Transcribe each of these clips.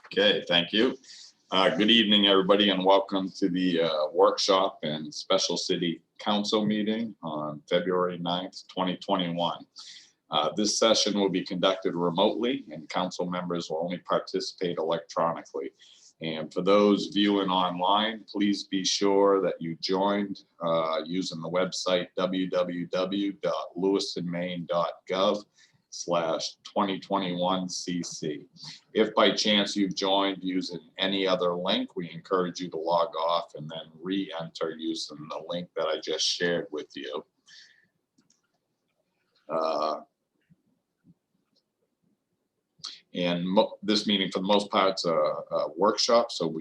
Okay, thank you. Good evening, everybody, and welcome to the workshop and special city council meeting on February 9th, 2021. This session will be conducted remotely and council members will only participate electronically. And for those viewing online, please be sure that you joined using the website www.lewistonmaine.gov/2021cc. If by chance you've joined using any other link, we encourage you to log off and then re-enter using the link that I just shared with you. This meeting, for the most part, is a workshop, so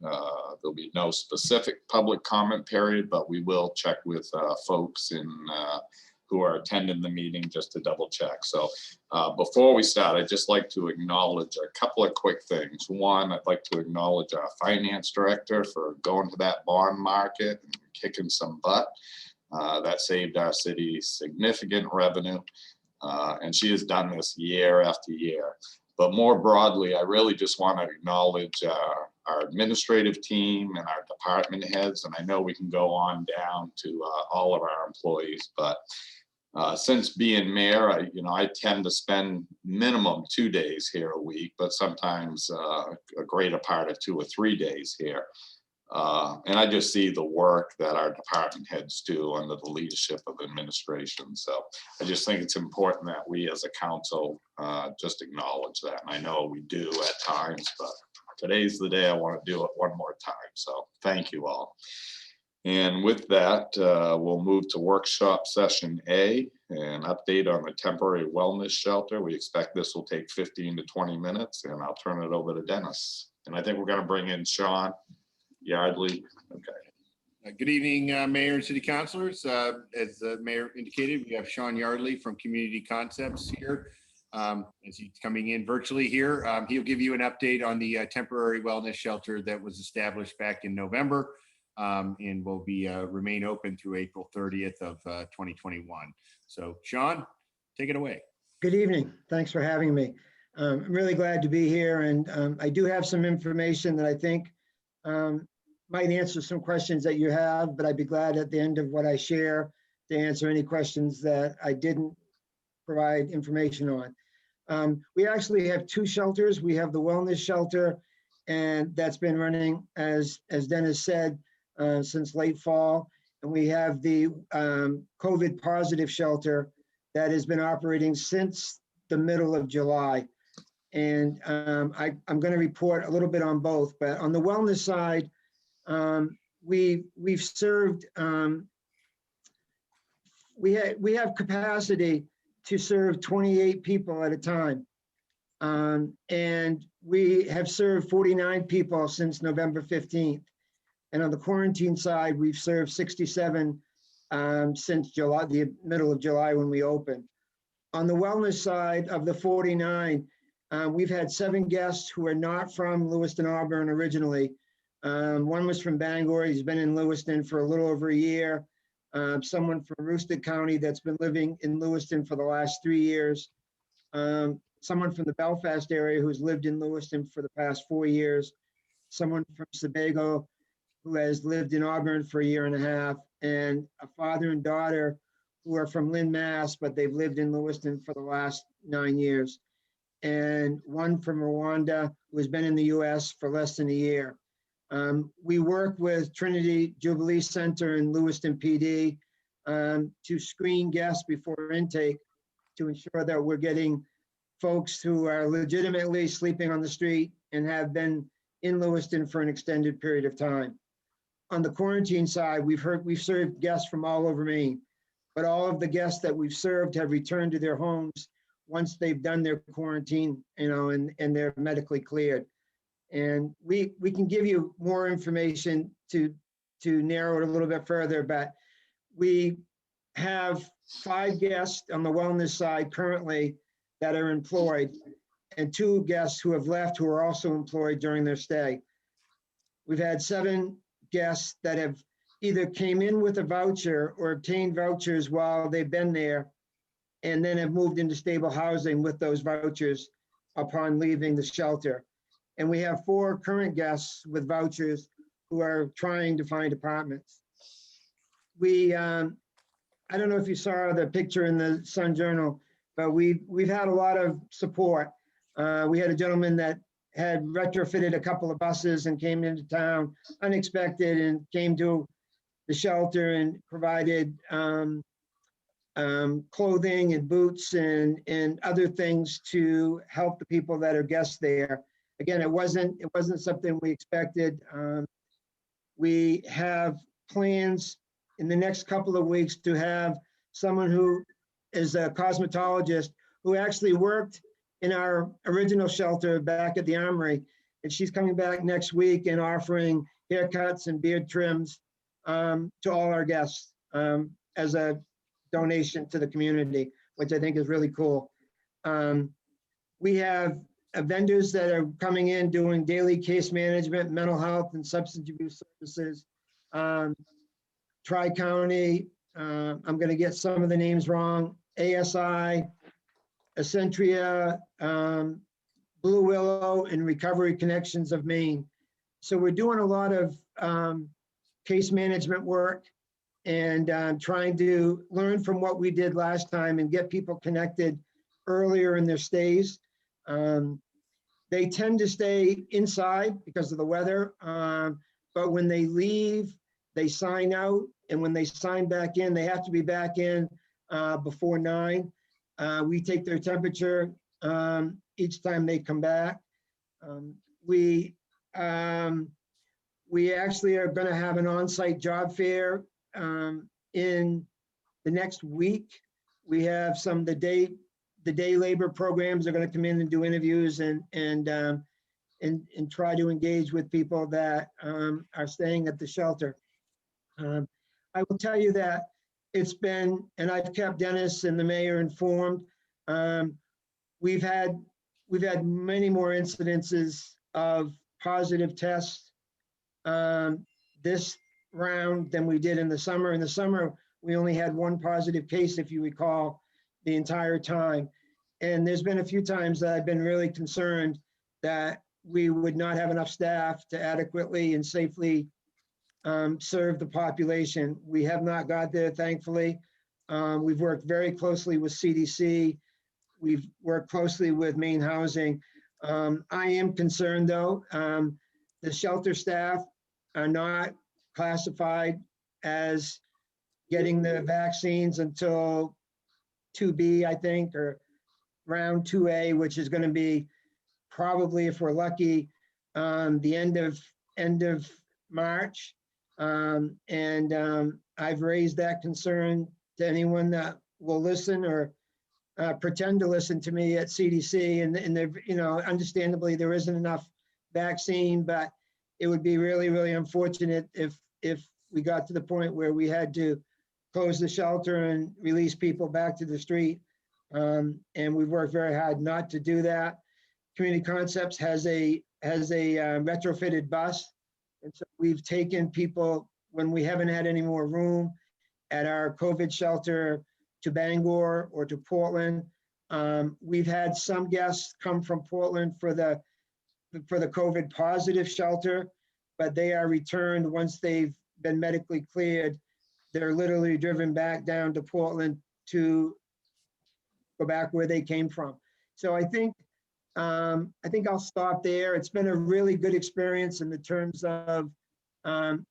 there'll be no specific public comment period, but we will check with folks who are attending the meeting just to double check. So before we start, I'd just like to acknowledge a couple of quick things. One, I'd like to acknowledge our finance director for going to that bond market and kicking some butt. That saved our city significant revenue, and she has done this year after year. But more broadly, I really just want to acknowledge our administrative team and our department heads. And I know we can go on down to all of our employees, but since being mayor, I tend to spend minimum 2 days here a week, but sometimes a greater part of 2 or 3 days here. And I just see the work that our department heads do under the leadership of administration. So I just think it's important that we as a council just acknowledge that. And I know we do at times, but today's the day I want to do it one more time. So thank you all. And with that, we'll move to workshop session A, an update on the temporary wellness shelter. We expect this will take 15 to 20 minutes, and I'll turn it over to Dennis. And I think we're going to bring in Sean Yardley. Okay. Good evening, Mayor and City Councilors. As the Mayor indicated, we have Sean Yardley from Community Concepts here. As he's coming in virtually here, he'll give you an update on the temporary wellness shelter that was established back in November and will be remain open through April 30th of 2021. So Sean, take it away. Good evening. Thanks for having me. I'm really glad to be here, and I do have some information that I think might answer some questions that you have, but I'd be glad at the end of what I share to answer any questions that I didn't provide information on. We actually have 2 shelters. We have the wellness shelter, and that's been running, as Dennis said, since late fall. And we have the COVID positive shelter that has been operating since the middle of July. And I'm going to report a little bit on both, but on the wellness side, we've served, we have capacity to serve 28 people at a time. And we have served 49 people since November 15th. And on the quarantine side, we've served 67 since July, the middle of July when we opened. On the wellness side of the 49, we've had 7 guests who are not from Lewiston, Auburn originally. One was from Bangor. He's been in Lewiston for a little over a year. Someone from Rooster County that's been living in Lewiston for the last 3 years. Someone from the Belfast area who's lived in Lewiston for the past 4 years. Someone from Sebago who has lived in Auburn for a year and a half. And a father and daughter who are from Lynn, Mass, but they've lived in Lewiston for the last 9 years. And one from Rwanda who has been in the US for less than a year. We work with Trinity Jubilee Center in Lewiston PD to screen guests before intake to ensure that we're getting folks who are legitimately sleeping on the street and have been in Lewiston for an extended period of time. On the quarantine side, we've served guests from all over Maine, but all of the guests that we've served have returned to their homes once they've done their quarantine, and they're medically cleared. And we can give you more information to narrow it a little bit further, but we have 5 guests on the wellness side currently that are employed, and 2 guests who have left who are also employed during their stay. We've had 7 guests that have either came in with a voucher or obtained vouchers while they've been there and then have moved into stable housing with those vouchers upon leaving the shelter. And we have 4 current guests with vouchers who are trying to find apartments. We, I don't know if you saw the picture in the Sun Journal, but we've had a lot of support. We had a gentleman that had retrofitted a couple of buses and came into town unexpected and came to the shelter and provided clothing and boots and other things to help the people that are guests there. Again, it wasn't something we expected. We have plans in the next couple of weeks to have someone who is a cosmetologist who actually worked in our original shelter back at the Armory. And she's coming back next week and offering haircuts and beard trims to all our guests as a donation to the community, which I think is really cool. We have vendors that are coming in doing daily case management, mental health and substance abuse services. Tri-County, I'm gonna get some of the names wrong, ASI, Accentria, Blue Willow, and Recovery Connections of Maine. So we're doing a lot of case management work and trying to learn from what we did last time and get people connected earlier in their stays. They tend to stay inside because of the weather, but when they leave, they sign out, and when they sign back in, they have to be back in before 9. We take their temperature each time they come back. We actually are going to have an on-site job fair in the next week. We have some the day labor programs are going to come in and do interviews and try to engage with people that are staying at the shelter. I will tell you that it's been, and I've kept Dennis and the mayor informed. We've had many more incidences of positive tests this round than we did in the summer. In the summer, we only had 1 positive case, if you recall, the entire time. And there's been a few times that I've been really concerned that we would not have enough staff to adequately and safely serve the population. We have not got there, thankfully. We've worked very closely with CDC. We've worked closely with Maine Housing. I am concerned though, the shelter staff are not classified as getting the vaccines until 2B, I think, or round 2A, which is going to be probably, if we're lucky, the end of March. I've raised that concern to anyone that will listen or pretend to listen to me at CDC, and there, you know, understandably there isn't enough vaccine, but it would be really, really unfortunate if we got to the point where we had to close the shelter and release people back to the street. And we've worked very hard not to do that. Community Concepts has a retrofitted bus. And so we've taken people when we haven't had any more room at our COVID shelter to Bangor or to Portland. We've had some guests come from Portland for the COVID positive shelter, but they are returned once they've been medically cleared. They're literally driven back down to Portland to go back where they came from. So I think I'll stop there. It's been a really good experience in the terms of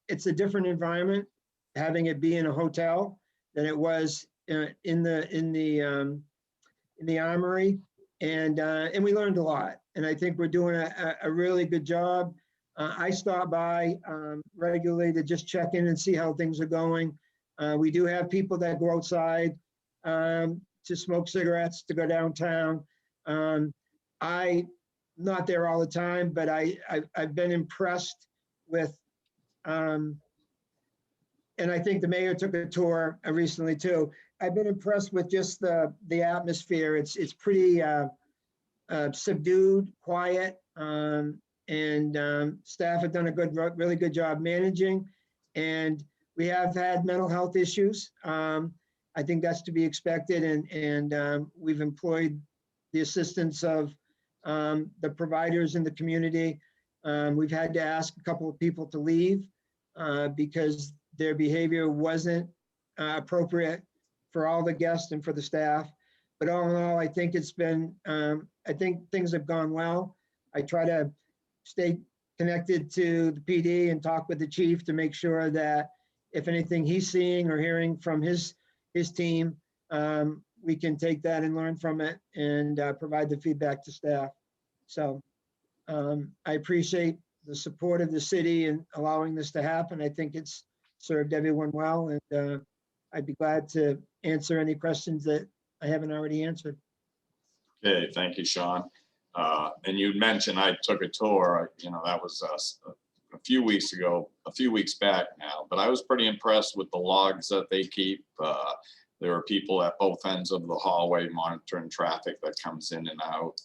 it's a different environment having it be in a hotel than it was in the Armory, and we learned a lot. And I think we're doing a really good job. I stop by regularly to just check in and see how things are going. We do have people that go outside to smoke cigarettes, to go downtown. I'm not there all the time, but I've been impressed with, and I think the mayor took a tour recently too. I've been impressed with just the atmosphere. It's pretty subdued, quiet, and staff have done a really good job managing. And we have had mental health issues. I I think that's to be expected, and we've employed the assistance of the providers in the community. We've had to ask a couple of people to leave because their behavior wasn't appropriate for all the guests and for the staff. But all in all, I think it's been, I think things have gone well. I try to stay connected to the PD and talk with the chief to make sure that if anything he's seeing or hearing from his team, we can take that and learn from it and provide the feedback to staff. So I appreciate the support of the city in allowing this to happen. I think it's served everyone well, and I'd be glad to answer any questions that I haven't already answered. Okay, thank you, Sean. And you mentioned I took a tour, you know, that was a few weeks ago, a few weeks back now, but I was pretty impressed with the logs that they keep. There are people at both ends of the hallway monitoring traffic that comes in and out.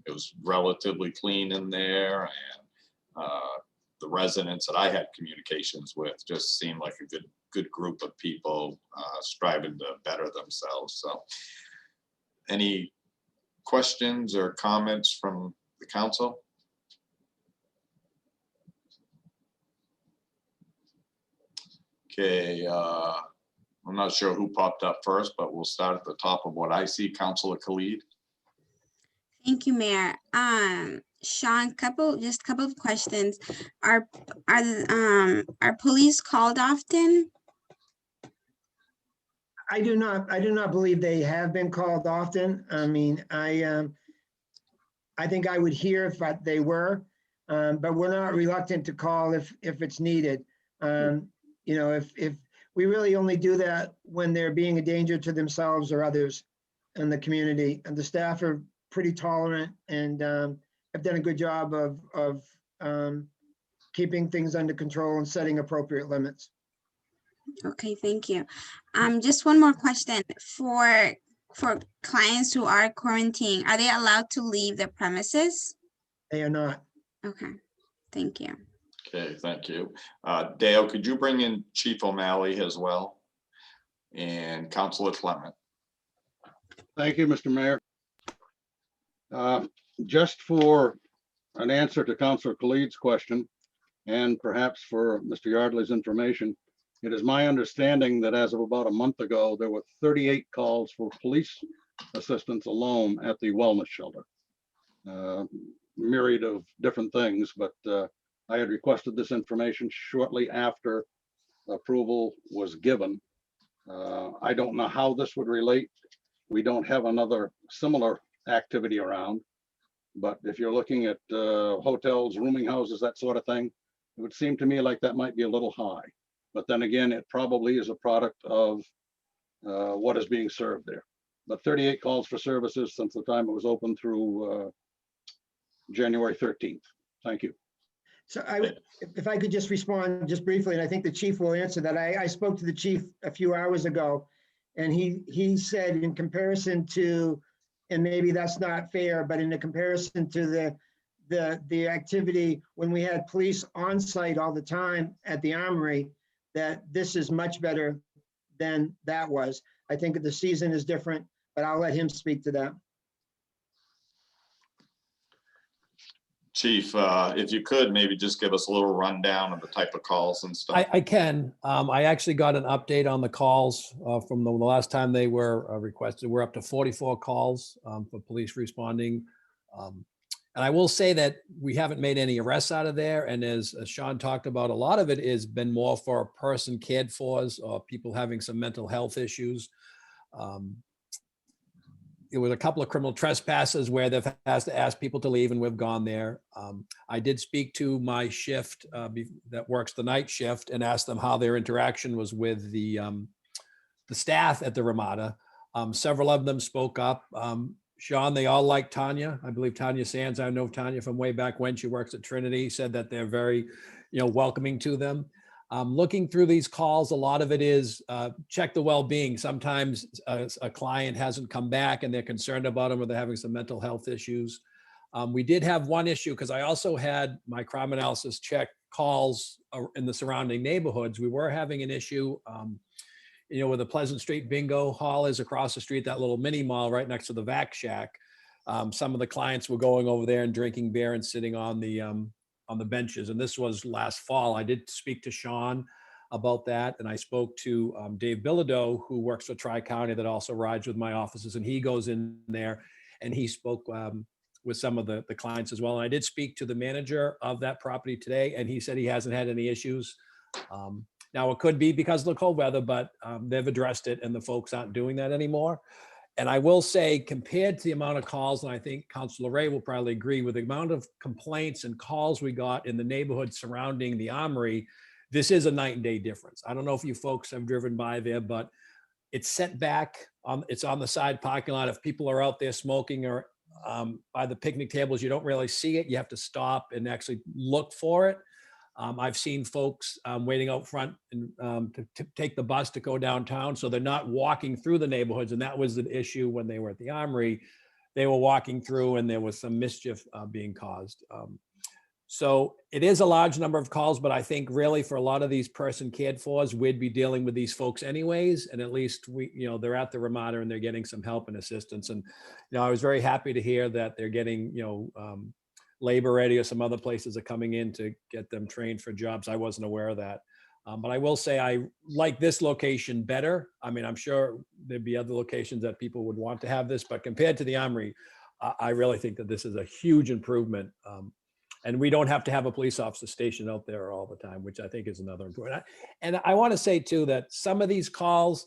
It was relatively clean in there, and the residents that I had communications with just seemed like a good group of people striving to better themselves. So any questions or comments from the council? Okay, I'm not sure who popped up first, but we'll start at the top of what I see. Councilor Khalid. Thank you, Mayor. Sean, just a couple of questions. Are police called often? I do not believe they have been called often. I mean, I think I would hear if they were, but we're not reluctant to call if it's needed. You know, if we really only do that when they're being a danger to themselves or others in the community, and the staff are pretty tolerant and have done a good job of keeping things under control and setting appropriate limits. Okay, thank you. Just one more question. For clients who are quarantined, are they allowed to leave the premises? They are not. Okay, thank you. Okay, thank you. Dale, could you bring in Chief O'Malley as well? And Councilor Clement. Thank you, Mr. Mayor. Just for an answer to Councilor Khalid's question, and perhaps for Mr. Yardley's information, it is my understanding that as of about a month ago, there were 38 calls for police assistance alone at the wellness shelter. Myriad of different things, but I had requested this information shortly after approval was given. I don't know how this would relate. We don't have another similar activity around, but if you're looking at hotels, rooming houses, that sort of thing, it would seem to me like that might be a little high. But then again, it probably is a product of what is being served there. But 38 calls for services since the time it was open through January 13th. Thank you. So if I could just respond just briefly, and I think the chief will answer that. I spoke to the chief a few hours ago, and he said in comparison to, and maybe that's not fair, but in the comparison to the activity when we had police on site all the time at the Armory, that this is much better than that was. I think the season is different, but I'll let him speak to that. Chief, if you could maybe just give us a little rundown of the type of calls and stuff. I can. I actually got an update on the calls from the last time they were requested. We're up to 44 calls for police responding. And I will say that we haven't made any arrests out of there. And as Sean talked about, a lot of it has been more for a person cared fors or people having some mental health issues. There was a couple of criminal trespasses where they've had to ask people to leave, and we've gone there. I did speak to my shift that works the night shift and asked them how their interaction was with the staff at the Ramada. Several of them spoke up. Sean, they all like Tanya. I believe Tanya Sands. I know Tanya from way back when. She works at Trinity. Said that they're very, welcoming to them. Looking through these calls, a lot of it is check the well-being. Sometimes a client hasn't come back and they're concerned about them or they're having some mental health issues. We did have one issue because I also had my crime analysis check calls in the surrounding neighborhoods. We were having an issue you know, where the Pleasant Street Bingo Hall is across the street, that little mini mall right next to the Vac Shack. Some of the clients were going over there and drinking beer and sitting on the benches. And this was last fall. I did speak to Sean about that. And I spoke to Dave Bilodeau, who works for Tri-County, that also rides with my offices. And he goes in there and he spoke with some of the clients as well. And I did speak to the manager of that property today, and he said he hasn't had any issues. Now, it could be because of the cold weather, but they've addressed it and the folks aren't doing that anymore. And I will say, compared to the amount of calls, and I think Councilor Ray will probably agree with the amount of complaints and calls we got in the neighborhood surrounding the Armory, this is a night and day difference. I don't know if you folks have driven by there, but it's set back. It's on the side parking lot. If people are out there smoking or by the picnic tables, you don't really see it. You have to stop and actually look for it. I've seen folks waiting out front and, to take the bus to go downtown. So they're not walking through the neighborhoods. And that was an issue when they were at the Armory. They were walking through and there was some mischief being caused. So it is a large number of calls, but I think really for a lot of these person cared fors, we'd be dealing with these folks anyways. And at least they're at the Ramada and they're getting some help and assistance. And, I was very happy to hear that they're getting, Labor Ready or some other places are coming in to get them trained for jobs. I wasn't aware of that. But I will say I like this location better. I mean, I'm sure there'd be other locations that people would want to have this, but compared to the Armory, I really think that this is a huge improvement. And we don't have to have a police officer stationed out there all the time, which I think is another important. And I want to say too, that some of these calls,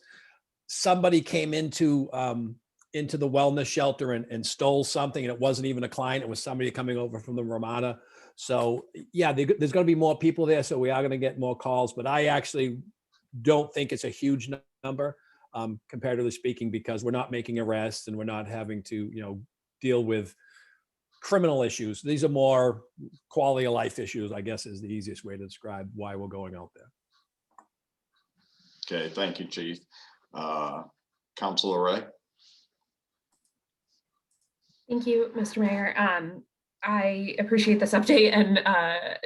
somebody came into the wellness shelter and stole something, and it wasn't even a client, it was somebody coming over from the Ramada. So yeah, there's going to be more people there, so we are going to get more calls, but I actually don't think it's a huge number, comparatively speaking, because we're not making arrests and we're not having to, deal with criminal issues. These are more quality of life issues, I guess, is the easiest way to describe why we're going out there. Okay, thank you, Chief. Councilor Ray. Thank you, Mr. Mayor. I appreciate this update, and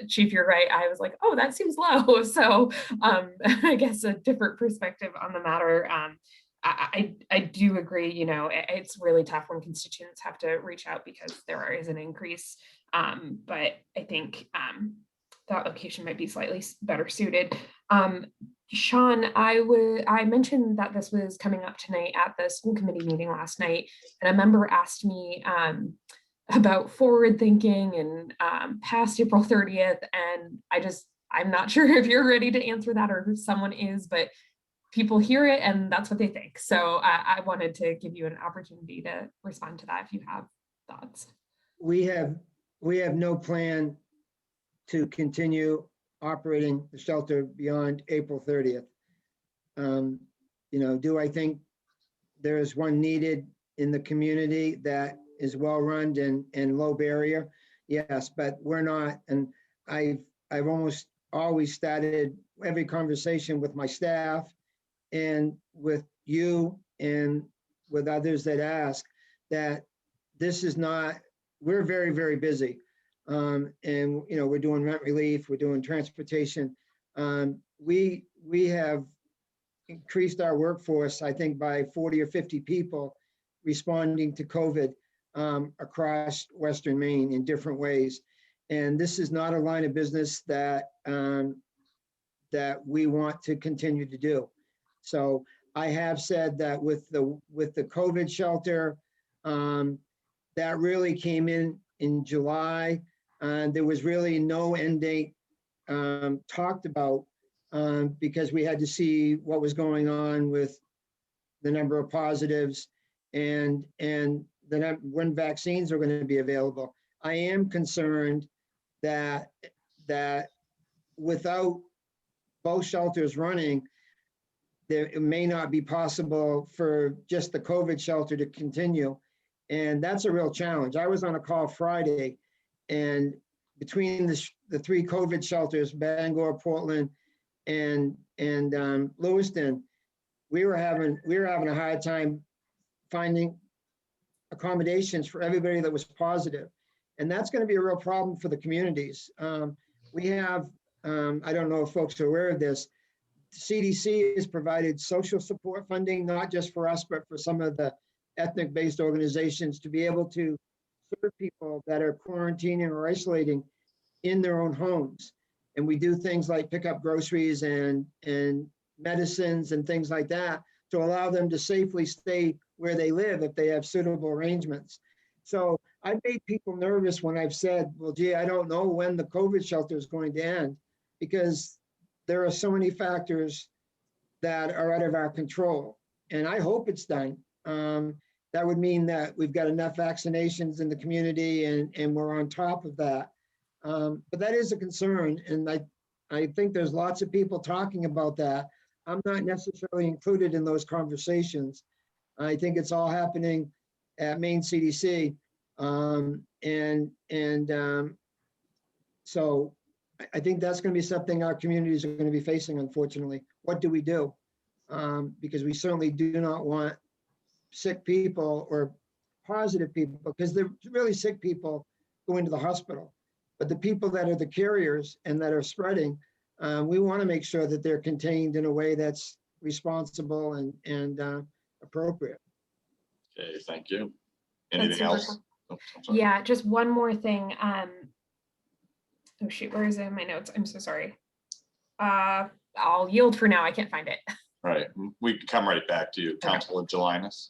Chief, you're right. I was like, oh, that seems low. So I guess a different perspective on the matter. I do agree, it's really tough when constituents have to reach out because there is an increase. But I think that location might be slightly better suited. Sean, I mentioned that this was coming up tonight at the school committee meeting last night, and a member asked me about forward thinking and past April 30th, and I'm not sure if you're ready to answer that or if someone is, but people hear it and that's what they think. So I wanted to give you an opportunity to respond to that if you have thoughts. We have no plan to continue operating the shelter beyond April 30th. Do I think there is one needed in the community that is well-run and low barrier? Yes, but we're not. And I've almost always started every conversation with my staff and with you and with others that ask that this is not, we're very, very busy. And we're doing rent relief, we're doing transportation. We have increased our workforce, I think, by 40 or 50 people responding to COVID across Western Maine in different ways. And this is not a line of business that we want to continue to do. So I have said that with the COVID shelter, that really came in July. And there was really no end date talked about because we had to see what was going on with the number of positives and when vaccines are going to be available. I am concerned that without both shelters running, it may not be possible for just the COVID shelter to continue. And that's a real challenge. I was on a call Friday, and between the three COVID shelters, Bangor, Portland, and Lewiston, we were having a hard time finding accommodations for everybody that was positive. And that's going to be a real problem for the communities. We have, I don't know if folks are aware of this, CDC has provided social support funding, not just for us, but for some of the ethnic-based organizations to be able to serve people that are quarantining or isolating in their own homes. And we do things like pick up groceries and medicines and things like that to allow them to safely stay where they live if they have suitable arrangements. So I've made people nervous when I've said, well, gee, I don't know when the COVID shelter is going to end, because there are so many factors that are out of our control. And I hope it's done. That would mean that we've got enough vaccinations in the community and we're on top of that. But that is a concern. And I think there's lots of people talking about that. I'm not necessarily included in those conversations. I think it's all happening at Maine CDC. So I think that's going to be something our communities are going to be facing, unfortunately. What do we do? Because we certainly do not want sick people or positive people, because the really sick people go into the hospital. But the people that are the carriers and that are spreading, we want to make sure that they're contained in a way that's responsible and appropriate. Okay, thank you. That's Anything super else? cool. Oh, I'm sorry. Yeah, just one more thing. Oh shoot, where is it in my notes? I'm so sorry. I'll yield for now. I can't find it. All right, we can come right back to you, Councilor Jelinas.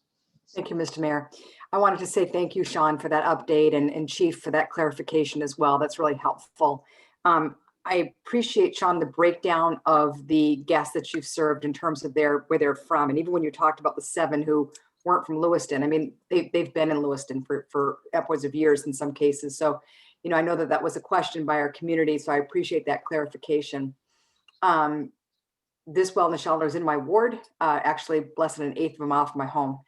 Thank you, Mr. Mayor. I wanted to say thank you, Sean, for that update, and Chief for that clarification as well. That's really helpful. I appreciate, Sean, the breakdown of the guests that you've served in terms of where they're from. And even when you talked about the 7 who weren't from Lewiston, I mean, they've been in Lewiston for upwards of years in some cases. So, you know, I know that was a question by our community, so I appreciate that clarification. This wellness shelter is in my ward, actually less than 1/8 of a mile from my home.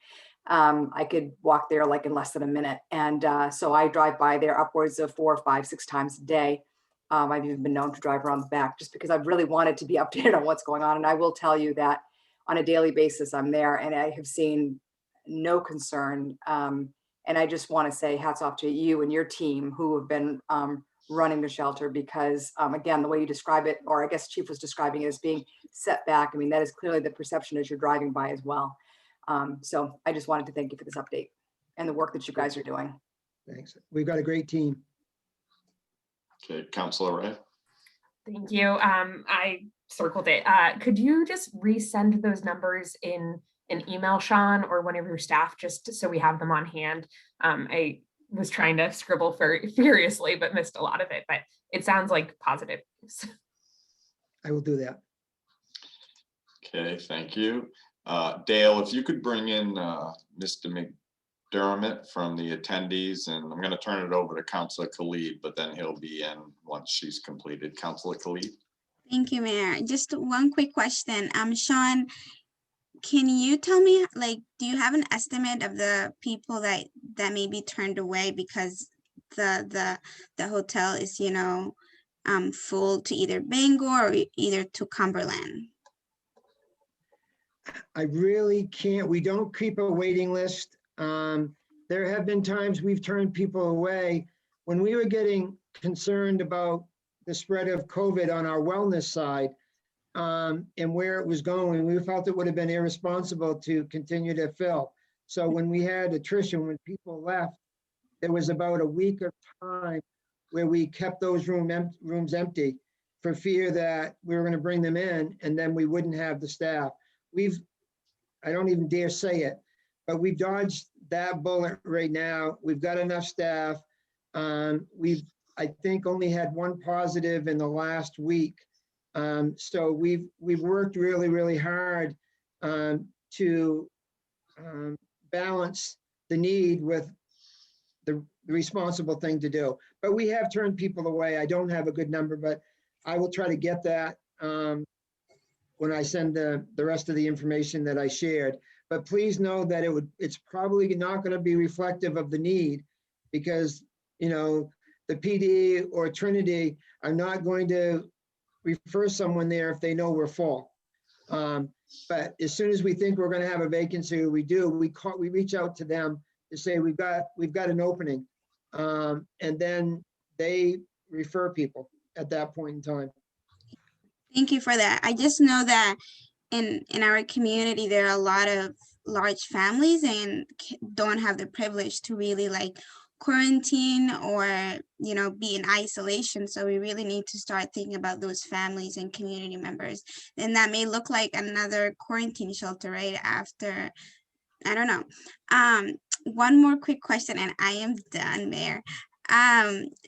I could walk there like in less than a minute. And so I drive by there upwards of 4, 5, 6 times a day. I've even been known to drive around the back just because I've really wanted to be updated on what's going on. And I will tell you that on a daily basis, I'm there and I have seen no concern. And I just want to say hats off to you and your team who have been running the shelter, because again, the way you describe it, or I guess Chief was describing it as being set back. I mean, that is clearly the perception as you're driving by as well. So I just wanted to thank you for this update and the work that you guys are doing. Thanks. We've got a great team. Okay, Councilor Ray. Thank you. I circled it. Could you just resend those numbers in an email, Sean, or one of your staff, just so we have them on hand? I was trying to scribble furiously, but missed a lot of it, but it sounds like positive. I will do that. Okay, thank you. Dale, if you could bring in Mr. McDermott from the attendees, and I'm going to turn it over to Councilor Khalid, but then he'll be in once she's completed. Councilor Khalid. Thank you, Mayor. Just one quick question. Sean, can you tell me, like, do you have an estimate of the people that may be turned away because the hotel is, you know, full to either Bangor or either to Cumberland? I really can't. We don't keep a waiting list. There have been times we've turned people away when we were getting concerned about the spread of COVID on our wellness side and where it was going. We felt it would have been irresponsible to continue to fill. So when we had attrition, when people left, there was about a week of time where we kept those rooms empty for fear that we were going to bring them in and then we wouldn't have the staff. I don't even dare say it, but we dodged that bullet right now. We've got enough staff. We've, I think, only had 1 positive in the last week. So we've worked really, really hard to balance the need with the responsible thing to do. But we have turned people away. I don't have a good number, but I will try to get that when I send the rest of the information that I shared. But please know that it's probably not going to be reflective of the need, because, you know, the PD or Trinity are not going to refer someone there if they know we're full. But as soon as we think we're going to have a vacancy, we do, we reach out to them to say we've got an opening, and then they refer people at that point in time. Thank you for that. I just know that in our community, there are a lot of large families and don't have the privilege to really like quarantine or, you know, be in isolation. So we really need to start thinking about those families and community members. And that may look like another quarantine shelter right after, I don't know. One more quick question and I am done, Mayor.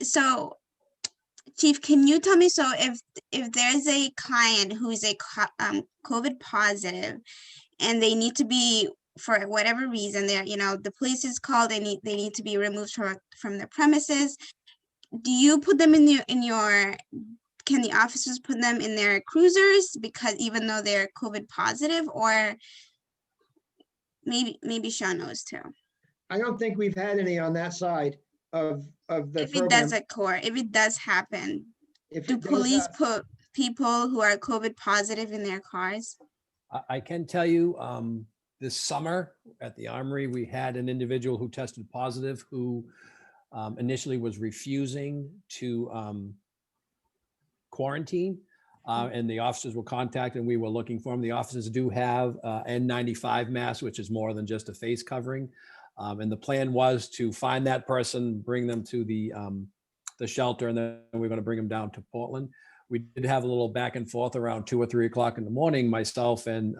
So Chief, can you tell me, so if there's a client who's a COVID positive and they need to be, for whatever reason, they're, you know, the police is called, they need to be removed from the premises, do you put them in your, can the officers put them in their cruisers because even though they're COVID positive, or maybe Sean knows too? I don't think we've had any on that side of the If it does program. occur, if it does happen, If do it does police hap- put people who are COVID positive in their cars? I can tell you, this summer at the Armory, we had an individual who tested positive who initially was refusing to quarantine. And the officers were contacted and we were looking for them. The officers do have N95 masks, which is more than just a face covering. And the plan was to find that person, bring them to the shelter, and then we're going to bring them down to Portland. We did have a little back and forth around 2 or 3 o'clock in the morning, myself and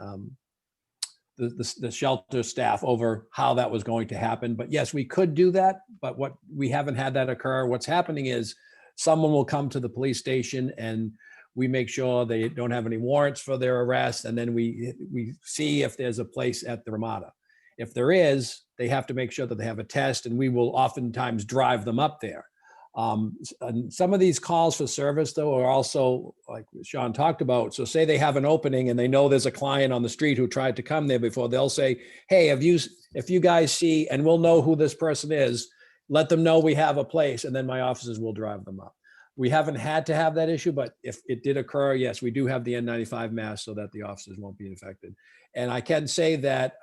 the shelter staff, over how that was going to happen. But yes, we could do that, but we haven't had that occur. What's happening is someone will come to the police station and we make sure they don't have any warrants for their arrest. And then we see if there's a place at the Ramada. If there is, they have to make sure that they have a test, and we will oftentimes drive them up there. And some of these calls for service, though, are also, like Sean talked about. So say they have an opening and they know there's a client on the street who tried to come there before, they'll say, hey, if you guys see, and we'll know who this person is, let them know we have a place, and then my officers will drive them up. We haven't had to have that issue, but if it did occur, yes, we do have the N95 mask so that the officers won't be infected. And I can say that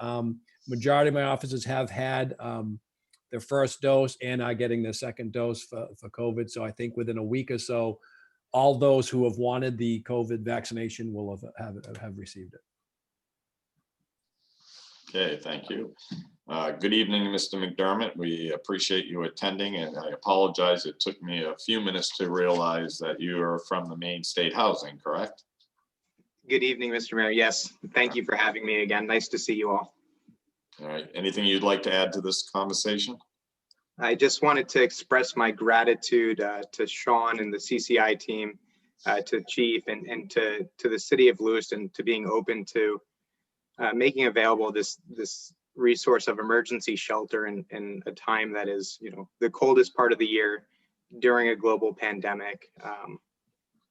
majority of my officers have had their first dose and are getting their second dose for COVID. So I think within a week or so, all those who have wanted the COVID vaccination will have received it. Okay, thank you. Good evening, Mr. McDermott. We appreciate you attending, and I apologize. It took me a few minutes to realize that you are from the Maine State Housing, correct? Good evening, Mr. Mayor. Yes, thank you for having me again. Nice to see you all. All right, anything you'd like to add to this conversation? I just wanted to express my gratitude to Sean and the CCI team, to Chief, and to the city of Lewiston, to being open to making available this resource of emergency shelter in a time that is, you know, the coldest part of the year during a global pandemic.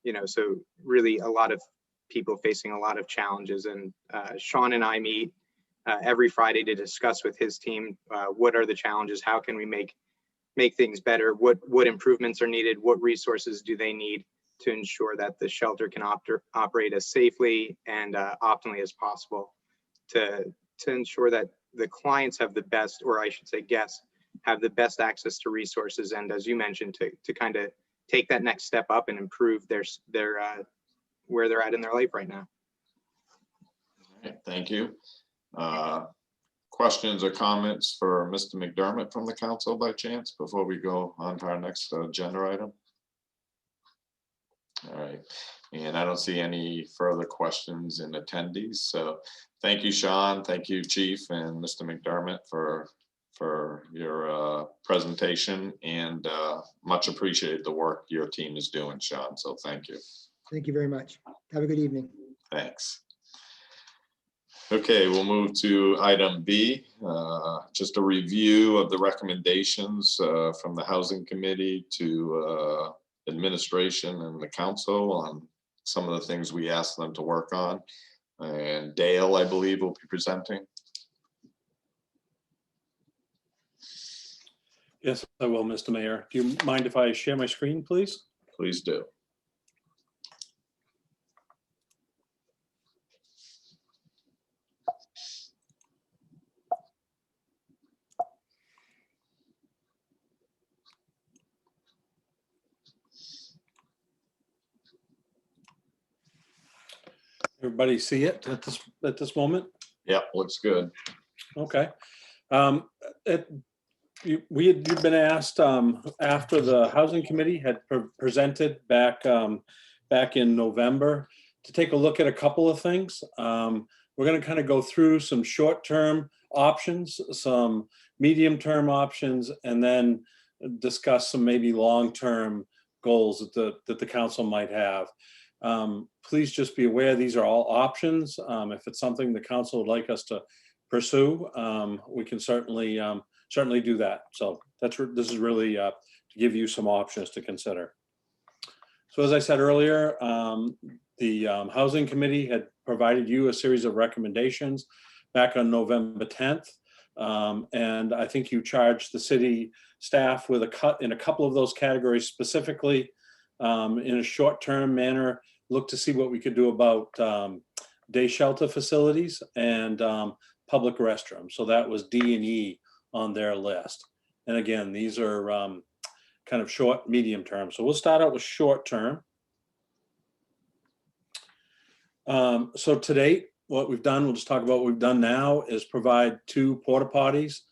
You know, so really a lot of people facing a lot of challenges, and Sean and I meet every Friday to discuss with his team what are the challenges, how can we make things better, what improvements are needed, what resources do they need to ensure that the shelter can operate as safely and optimally as possible, to ensure that the clients have the best, or I should say guests, have the best access to resources, and as you mentioned, to kind of take that next step up and improve their where they're at in their life right now. All right, thank you. Questions or comments for Mr. McDermott from the council by chance before we go on to our next agenda item? All right, and I don't see any further questions in attendees. So thank you, Sean. Thank you, Chief, and Mr. McDermott for your presentation, and much appreciate the work your team is doing, Sean. So thank you. Thank you very much. Have a good evening. Thanks. Okay, we'll move to item B, just a review of the recommendations from the Housing Committee to administration and the council on some of the things we asked them to work on. And Dale, I believe, will be presenting. Yes, I will, Mr. Mayor. Do you mind if I share my screen, please? Please do. Everybody see it at this moment? Yep, looks good. Okay. You've been asked after the Housing Committee had presented back in November to take a look at a couple of things. We're going to kind of go through some short-term options, some medium-term options, and then discuss some maybe long-term goals that the council might have. Please just be aware these are all options. If it's something the council would like us to pursue, we can certainly do that. So this is really to give you some options to consider. So as I said earlier, the Housing Committee had provided you a series of recommendations back on November 10th. And I think you charged the city staff with a cut in a couple of those categories, specifically in a short-term manner, look to see what we could do about day shelter facilities and public restrooms. So that was D and E on their list. And again, these are kind of short, medium term. So we'll start out with short term. So to date, what we've done, we'll just talk about what we've done now, is provide 2 porta potties,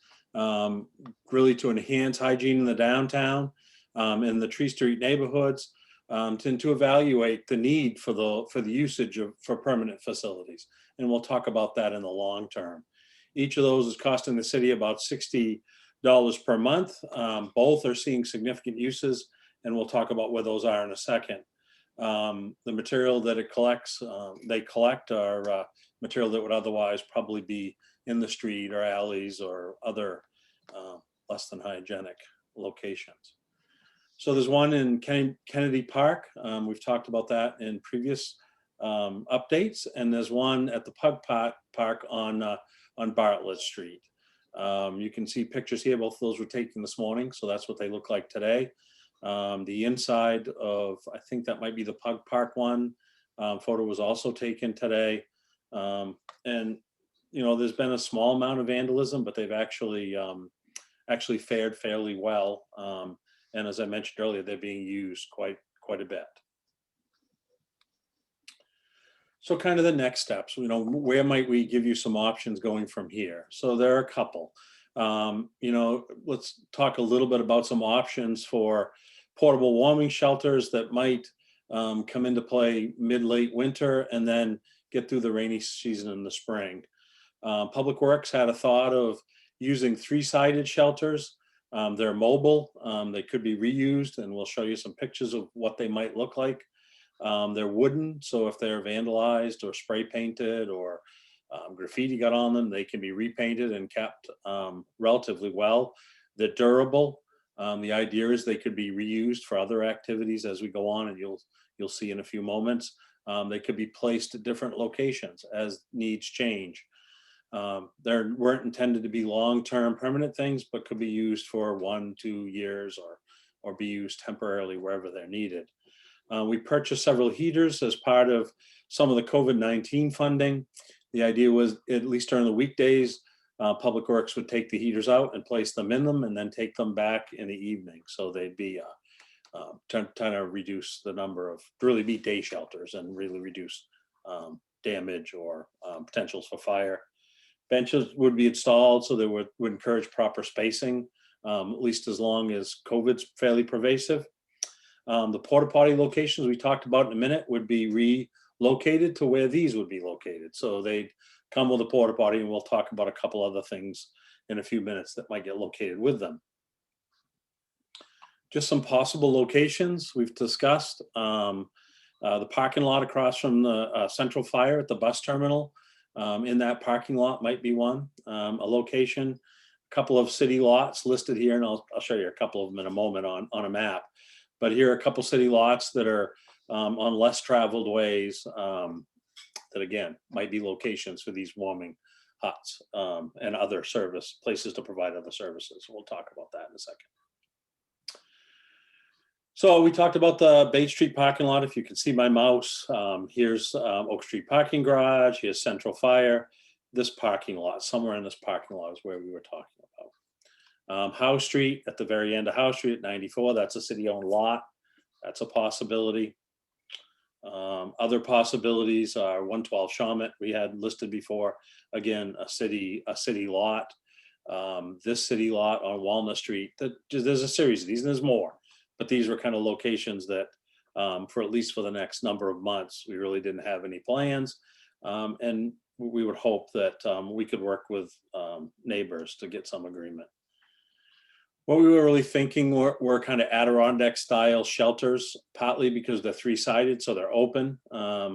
really to enhance hygiene in the downtown, in the Tree Street neighborhoods, to evaluate the need for the usage for permanent facilities. And we'll talk about that in the long term. Each of those is costing the city about $60 per month. Both are seeing significant uses, and we'll talk about where those are in a second. The material that they collect are material that would otherwise probably be in the street or alleys or other less than hygienic locations. So there's one in Kennedy Park. We've talked about that in previous updates, and there's one at the Pug Park on Bartlett Street. You can see pictures here. Both of those were taken this morning, so that's what they look like today. The inside of, I think that might be the Pug Park one, photo was also taken today. And there's been a small amount of vandalism, but they've actually fared fairly well. And as I mentioned earlier, they're being used quite a bit. So kind of the next steps, where might we give you some options going from here? So there are a couple. Let's talk a little bit about some options for portable warming shelters that might come into play mid-late winter and then get through the rainy season in the spring. Public Works had a thought of using 3-sided shelters. They're mobile, they could be reused, and we'll show you some pictures of what they might look like. They're wooden, so if they're vandalized or spray painted or graffiti got on them, they can be repainted and kept relatively well. They're durable. The idea is they could be reused for other activities as we go on, and you'll see in a few moments. They could be placed at different locations as needs change. They weren't intended to be long-term permanent things, but could be used for 1-2 years or be used temporarily wherever they're needed. We purchased several heaters as part of some of the COVID-19 funding. The idea was, at least during the weekdays, Public Works would take the heaters out and place them in them and then take them back in the evening. So they'd be trying to reduce the number of, really be day shelters and really reduce damage or potentials for fire. Benches would be installed so they would encourage proper spacing, at least as long as COVID's fairly pervasive. The porta potty locations we talked about in a minute would be relocated to where these would be located. So they'd come with a porta potty, and we'll talk about a couple other things in a few minutes that might get located with them. Just some possible locations we've discussed. The parking lot across from the Central Fire at the bus terminal. In that parking lot might be one, a location. A couple of city lots listed here, and I'll show you a couple of them in a moment on a map. But here are a couple city lots that are on less traveled ways that, again, might be locations for these warming huts and other places to provide other services. We'll talk about that in a second. So we talked about the Bay Street parking lot. If you can see my mouse, here's Oak Street parking garage. Here's Central Fire. This parking lot, somewhere in this parking lot is where we were talking about. Howe Street, at the very end of Howe Street at 94, that's a city-owned lot. That's a possibility. Other possibilities are 112 Shawmut we had listed before. Again, a city lot. This city lot on Walnut Street. There's a series of these, and there's more, but these were kind of locations that, for at least for the next number of months, we really didn't have any plans, and we would hope that we could work with neighbors to get some agreement. What we were really thinking were kind of Adirondack style shelters, partly because they're three-sided, so they're open.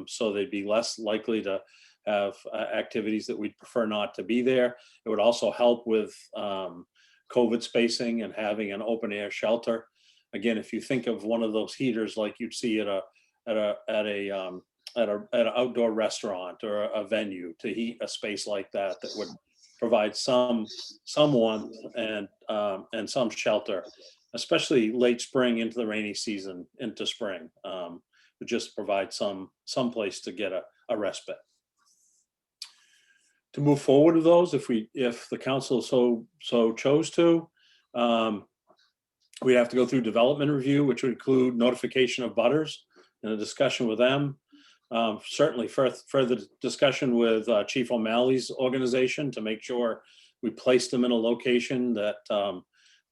So they'd be less likely to have activities that we'd prefer not to be there. It would also help with COVID spacing and having an open air shelter. Again, if you think of one of those heaters like you'd see at an outdoor restaurant or a venue to heat a space like that would provide some warmth and some shelter, especially late spring into the rainy season into spring, would just provide some place to get a respite. To move forward with those, if the council so chose to, we'd have to go through development review, which would include notification of butters and a discussion with them. Certainly further discussion with Chief O'Malley's organization to make sure we placed them in a location that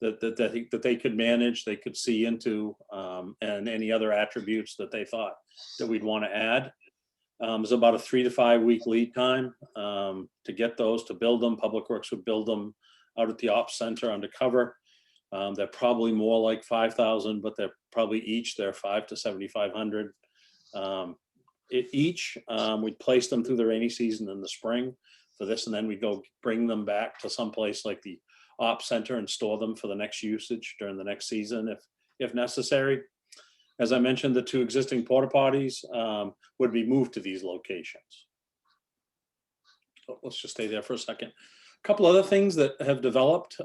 they could manage, they could see into, and any other attributes that they thought that we'd want to add. There's about a 3 to 5 week lead time to get those, to build them. Public Works would build them out at the ops center undercover. They're probably more like 5,000, but they're probably each, they're 5 to 7,500. Each, we'd place them through the rainy season in the spring for this, and then we'd go bring them back to some place like the ops center and store them for the next usage during the next season if necessary. As I mentioned, the 2 existing porta potties would be moved to these locations. So let's just stay there for a second. A couple other things that have developed.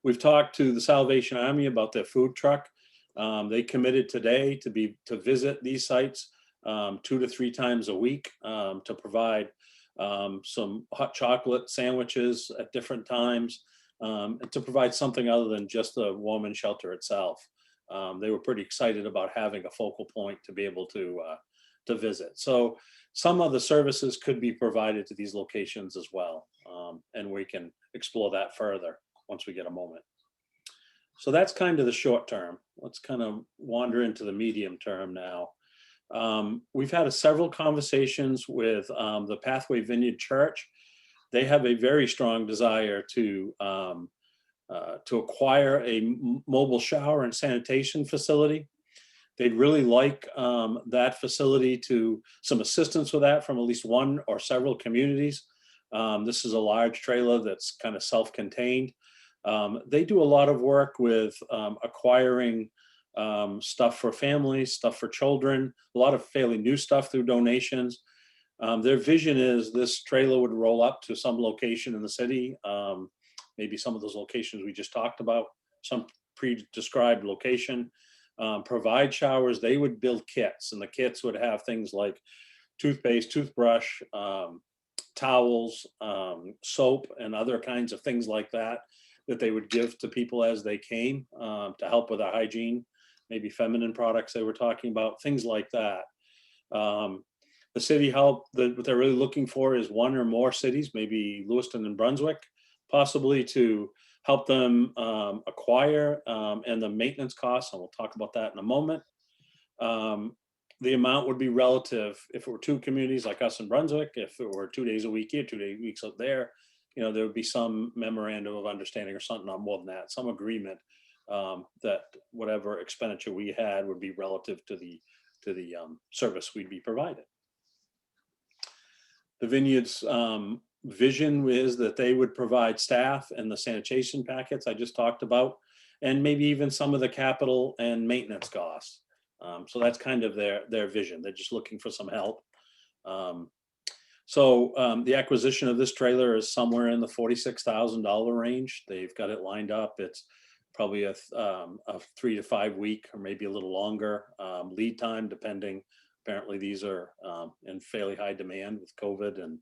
We've talked to the Salvation Army about their food truck. They committed today to visit these sites 2 to 3 times a week to provide some hot chocolate sandwiches at different times, and to provide something other than just the warming shelter itself. They were pretty excited about having a focal point to be able to visit. So some of the services could be provided to these locations as well, and we can explore that further once we get a moment. So that's kind of the short term. Let's kind of wander into the medium term now. We've had several conversations with the Pathway Vineyard Church. They have a very strong desire to acquire a mobile shower and sanitation facility. They'd really like that facility some assistance with that from at least one or several communities. This is a large trailer that's kind of self-contained. They do a lot of work with acquiring stuff for families, stuff for children, a lot of fairly new stuff through donations. Their vision is this trailer would roll up to some location in the city, maybe some of those locations we just talked about, some pre-described location, provide showers. They would build kits, and the kits would have things like toothpaste, toothbrush, towels, soap, and other kinds of things like that they would give to people as they came to help with their hygiene, maybe feminine products they were talking about, things like that. The city help, what they're really looking for is 1 or more cities, maybe Lewiston and Brunswick, possibly to help them acquire and the maintenance costs, and we'll talk about that in a moment. The amount would be relative. If it were 2 communities like us in Brunswick, if it were 2 days a week here, 2 days a week up there, there would be some memorandum of understanding or something, not more than that, some agreement that whatever expenditure we had would be relative to the service we'd be provided. The Vineyard's vision is that they would provide staff and the sanitation packets I just talked about, and maybe even some of the capital and maintenance costs. So that's kind of their vision. They're just looking for some help. So the acquisition of this trailer is somewhere in the $46,000 range. They've got it lined up. It's probably a 3 to 5 week or maybe a little longer lead time, depending. Apparently these are in fairly high demand with COVID and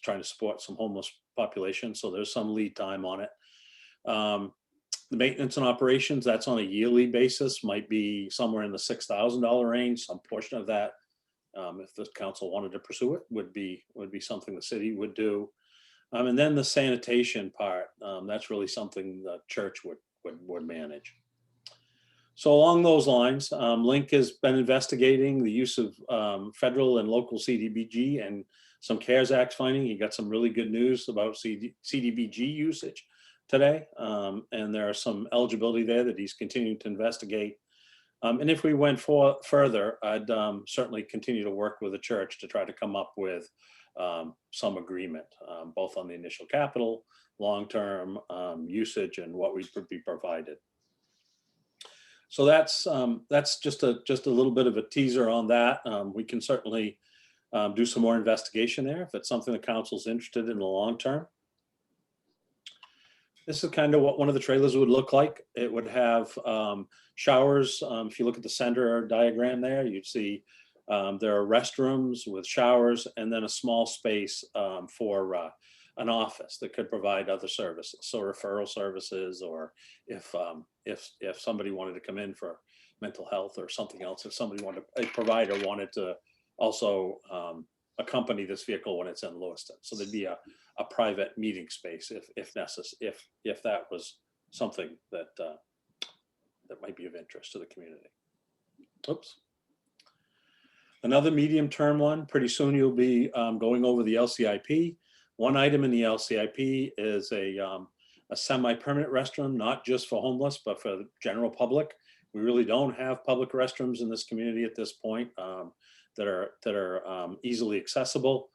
trying to support some homeless population. So there's some lead time on it. The maintenance and operations, that's on a yearly basis, might be somewhere in the $6,000 range. Some portion of that, if the council wanted to pursue it, would be something the city would do. And then the sanitation part, that's really something the church would manage. So along those lines, Link has been investigating the use of federal and local CDBG and some CARES Act funding. He got some really good news about CDBG usage today. And there are some eligibility there that he's continuing to investigate. And if we went further, I'd certainly continue to work with the church to try to come up with some agreement, both on the initial capital, long-term usage, and what we would be provided. So that's just a little bit of a teaser on that. We can certainly do some more investigation there if it's something the council's interested in the long term. This is kind of what one of the trailers would look like. It would have showers. If you look at the center diagram there, you'd see there are restrooms with showers, and then a small space for an office that could provide other services. So referral services, or if somebody wanted to come in for mental health or something else, if somebody wanted, a provider wanted to also accompany this vehicle when it's in Lewiston. So there'd be a private meeting space if necessary, if that was something that that might be of interest to the community. Oops. Another medium-term one, pretty soon you'll be going over the LCIP. One item in the LCIP is a semi-permanent restroom, not just for homeless, but for the general public. We really don't have public restrooms in this community at this point that are easily accessible.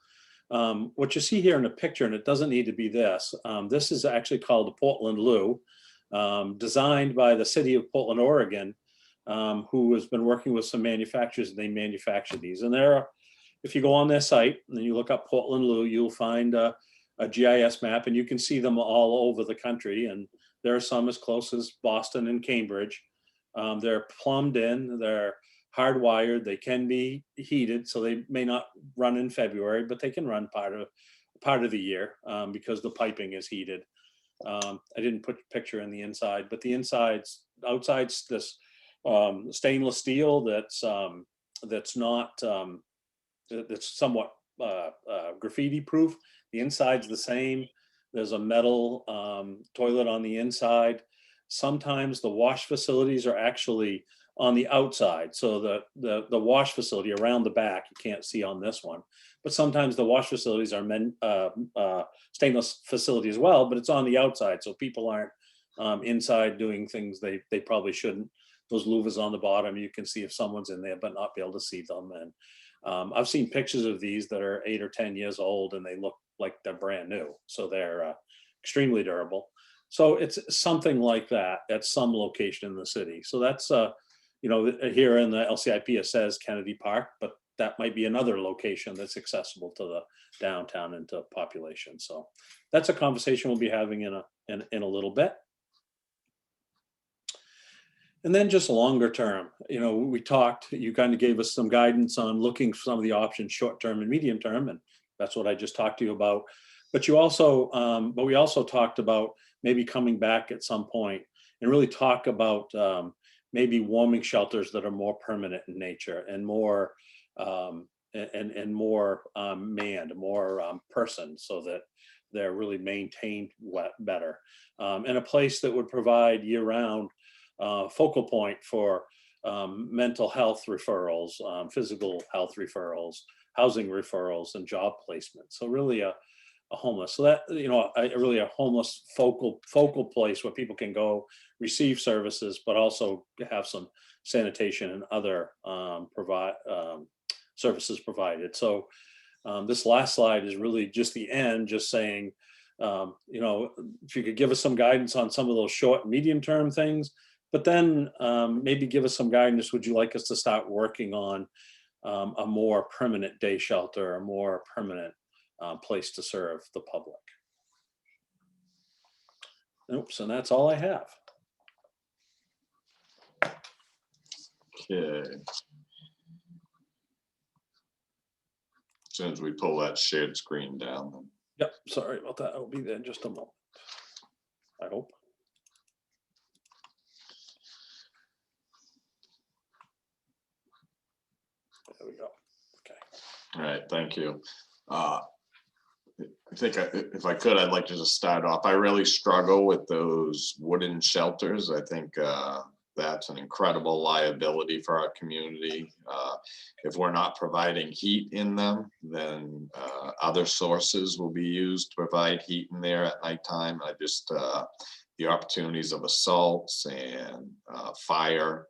What you see here in the picture, and it doesn't need to be this, this is actually called the Portland Loo, designed by the city of Portland, Oregon, who has been working with some manufacturers, and they manufacture these. And there are, if you go on their site and you look up Portland Loo, you'll find a GIS map, and you can see them all over the country. And there are some as close as Boston and Cambridge. They're plumbed in, they're hardwired, they can be heated, so they may not run in February, but they can run part of the year because the piping is heated. I didn't put a picture in the inside, but the outside's this stainless steel that's not that's somewhat graffiti proof. The inside's the same. There's a metal toilet on the inside. Sometimes the wash facilities are actually on the outside. So the wash facility around the back, you can't see on this one, but sometimes the wash facilities are stainless facility as well, but it's on the outside. So people aren't inside doing things they probably shouldn't. Those louvers on the bottom, you can see if someone's in there, but not be able to see them. And I've seen pictures of these that are 8 or 10 years old, and they look like they're brand new. So they're extremely durable. So it's something like that at some location in the city. So that's, here in the LCIP, it says Kennedy Park, but that might be another location that's accessible to the downtown and to population. So that's a conversation we'll be having in a little bit. And then just longer term, we talked, you kind of gave us some guidance on looking for some of the options, short term and medium term. And that's what I just talked to you about. But we also talked about maybe coming back at some point and really talk about maybe warming shelters that are more permanent in nature and more more manned, more person, so that they're really maintained better. And a place that would provide year-round focal point for mental health referrals, physical health referrals, housing referrals, and job placement. So really a homeless, so that, really a homeless focal place where people can go receive services, but also have some sanitation and other services provided. So this last slide is really just the end, just saying, if you could give us some guidance on some of those short and medium term things, but then maybe give us some guidance. Would you like us to start working on a more permanent day shelter, a more permanent place to serve the public? Oops, and that's all I have. Okay. As soon as we pull that shared screen down. Then. Yep, sorry about that. I'll be there in just a moment, I hope. There we go. Okay. All right, thank you. I think if I could, I'd like to just start off. I really struggle with those wooden shelters. I think that's an incredible liability for our community. If we're not providing heat in them, then other sources will be used to provide heat in there at nighttime. I just, the opportunities of assaults and fire,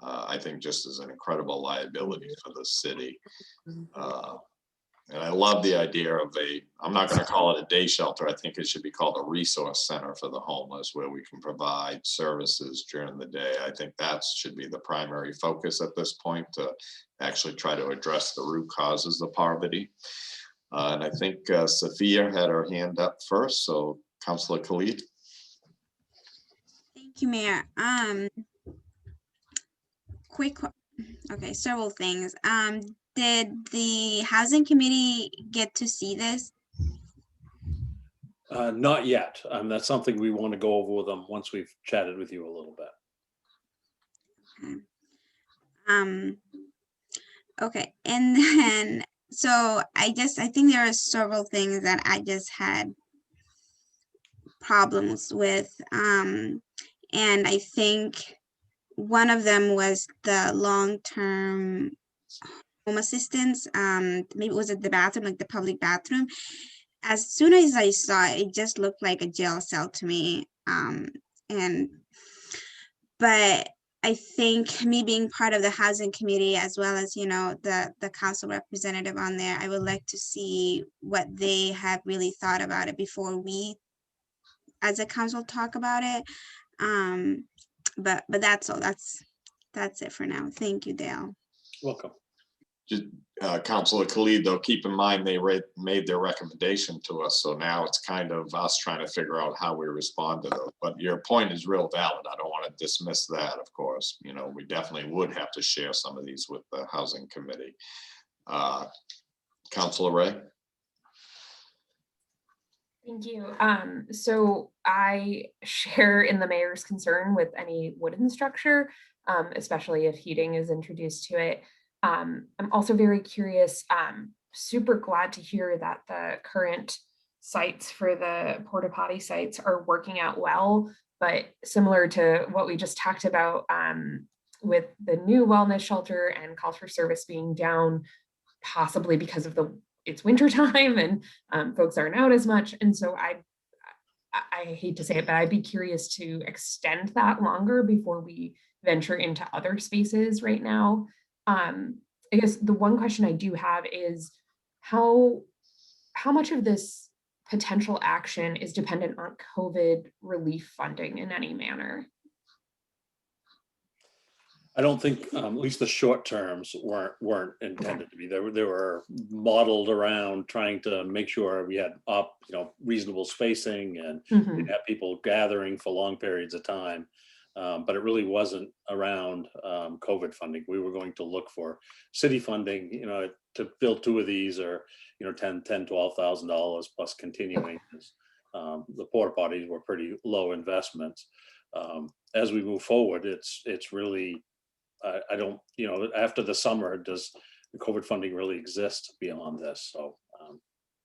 I think just is an incredible liability for the city. And I love the idea of I'm not going to call it a day shelter. I think it should be called a resource center for the homeless, where we can provide services during the day. I think that should be the primary focus at this point, to actually try to address the root causes of poverty. And I think Sophia had her hand up first. So Councilor Khalid. Thank you, Mayor. Okay, several things. Did the housing committee get to see this? Not yet. That's something we want to go over with them once we've chatted with you a little bit. Okay. Okay, and then, so I think there are several things that I just had problems with. And I think one of them was the long-term home assistance. Maybe it was at the bathroom, like the public bathroom. As soon as I saw it, it just looked like a jail cell to me. But I think me being part of the housing committee, as well as, you know, the council representative on there, I would like to see what they have really thought about it before we as a council talk about it. But that's all. That's it for now. Thank you, Dale. Welcome. Just, Councilor Khalid, though, keep in mind they made their recommendation to us, so now it's kind of us trying to figure out how we respond to those. But your point is real valid. I don't want to dismiss that, of course. You know, we definitely would have to share some of these with the housing committee. Councilor Ray. Thank you. So I share in the mayor's concern with any wooden structure, especially if heating is introduced to it. I'm also very curious, super glad to hear that the current sites for the porta potty sites are working out well, but similar to what we just talked about with the new wellness shelter and calls for service being down, possibly because of it's winter time and folks aren't out as much. And so I hate to say it, but I'd be curious to extend that longer before we venture into other spaces right now. I guess the one question I do have is how much of this potential action is dependent on COVID relief funding in any manner? I don't think, at least the short terms weren't intended to be. They were modeled around trying to make sure we had reasonable spacing and didn't have people gathering for long periods of time. But it really wasn't around COVID funding. We were going to look for city funding, to build two of these, or $10,000, $12,000 plus continuing. The porta potties were pretty low investments. As we move forward, it's really, I don't, after the summer, does the COVID funding really exist beyond this? So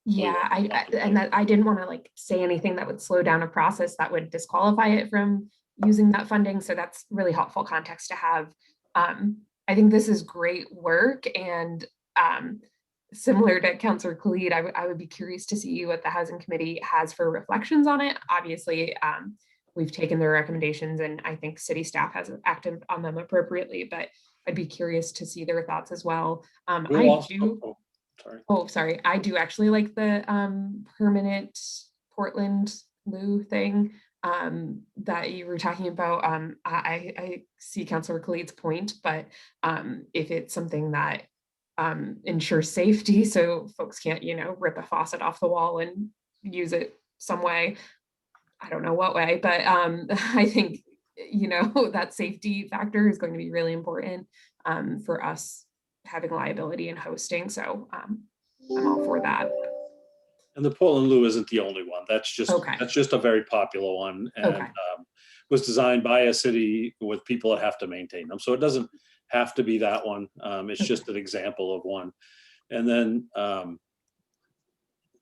yeah, I didn't want to say anything that would slow down a process that would disqualify it from using that funding. So that's really helpful context to have. I think this is great work, and similar to Councilor Khalid, I would be curious to see what the housing committee has for reflections on it. Obviously, we've taken their recommendations, and I think city staff has acted on them appropriately, but I'd be curious to see their thoughts as well. I do actually like the permanent Portland Lou thing that you were talking about. I see Councilor Khalid's point, but if it's something that ensures safety, so folks can't, rip a faucet off the wall and use it some way, I don't know what way, but I think, that safety factor is going to be really important for us having liability and hosting. So I'm all for that. And the Portland Lou isn't the only one. That's just a very popular one, and was designed by a city with people that have to maintain them. So it doesn't have to be that one. It's just an example of one. And then,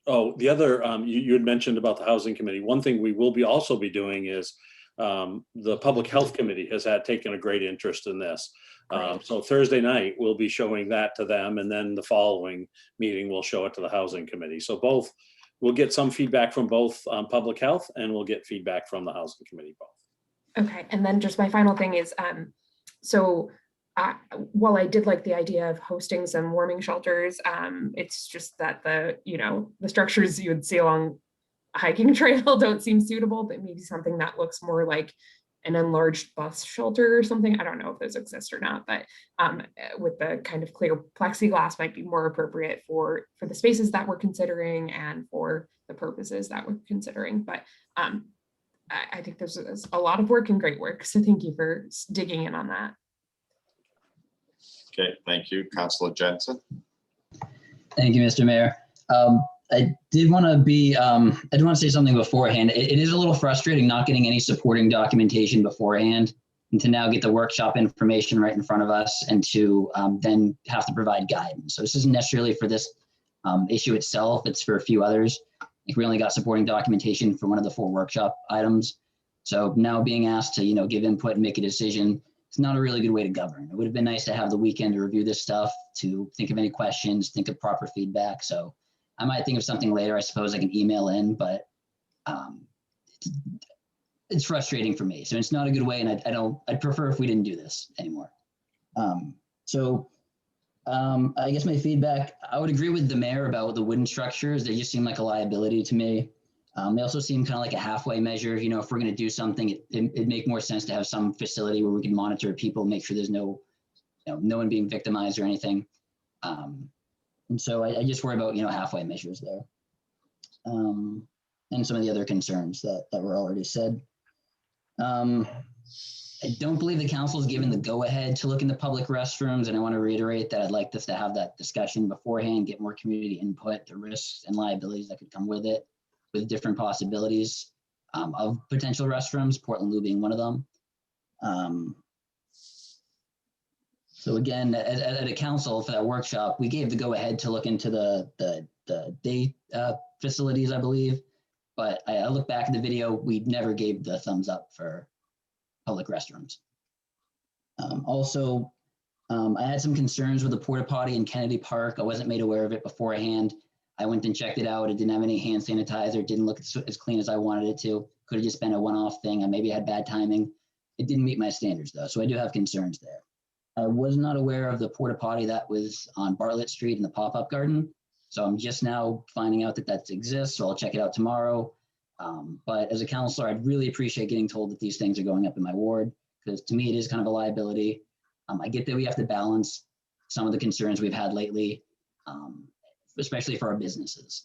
oh, the other, you had mentioned about the housing committee. One thing we will also be doing is the public health committee has taken a great interest in this. So Thursday night, we'll be showing that to them, and then the following meeting, we'll show it to the housing committee. So both, we'll get some feedback from both public health, and we'll get feedback from the housing committee both. Okay, and then just my final thing is, so while I did like the idea of hosting some warming shelters, it's just that the structures you would see along a hiking trail don't seem suitable, but maybe something that looks more like an enlarged bus shelter or something. I don't know if those exist or not, but with the kind of clear plexiglass might be more appropriate for the spaces that we're considering and for the purposes that we're considering. But I think there's a lot of work and great work. So thank you for digging in on that. Okay, thank you. Councilor Jensen. Thank you, Mr. Mayor. I did want to say something beforehand. It is a little frustrating not getting any supporting documentation beforehand, and to now get the workshop information right in front of us, and to then have to provide guidance. So this isn't necessarily for this issue itself, it's for a few others. We only got supporting documentation for one of the 4 workshop items. So now being asked to, give input and make a decision, it's not a really good way to govern. It would have been nice to have the weekend to review this stuff, to think of any questions, think of proper feedback. So I might think of something later. I suppose I can email in, but it's frustrating for me. So it's not a good way, and I'd prefer if we didn't do this anymore. I guess my feedback, I would agree with the mayor about the wooden structures. They just seem like a liability to me. They also seem kind of like a halfway measure. If we're going to do something, it'd make more sense to have some facility where we can monitor people, make sure there's no one being victimized or anything. And so I just worry about, halfway measures there. And some of the other concerns that were already said. I don't believe the council has given the go-ahead to look into public restrooms, and I want to reiterate that I'd like us to have that discussion beforehand, get more community input, the risks and liabilities that could come with it, with different possibilities of potential restrooms, Portland Loo being one of them. So again, at a council for that workshop, we gave the go-ahead to look into the day facilities, I believe. But I look back at the video, we never gave the thumbs up for public restrooms. I had some concerns with the porta potty in Kennedy Park. I wasn't made aware of it beforehand. I went and checked it out. It didn't have any hand sanitizer. Didn't look as clean as I wanted it to. Could have just been a one-off thing. I maybe had bad timing. It didn't meet my standards though, so I do have concerns there. I was not aware of the porta potty that was on Bartlett Street in the pop-up garden. So I'm just now finding out that exists, so I'll check it out tomorrow. But as a counselor, I'd really appreciate getting told that these things are going up in my ward, because to me, it is kind of a liability. I get that we have to balance some of the concerns we've had lately, especially for our businesses.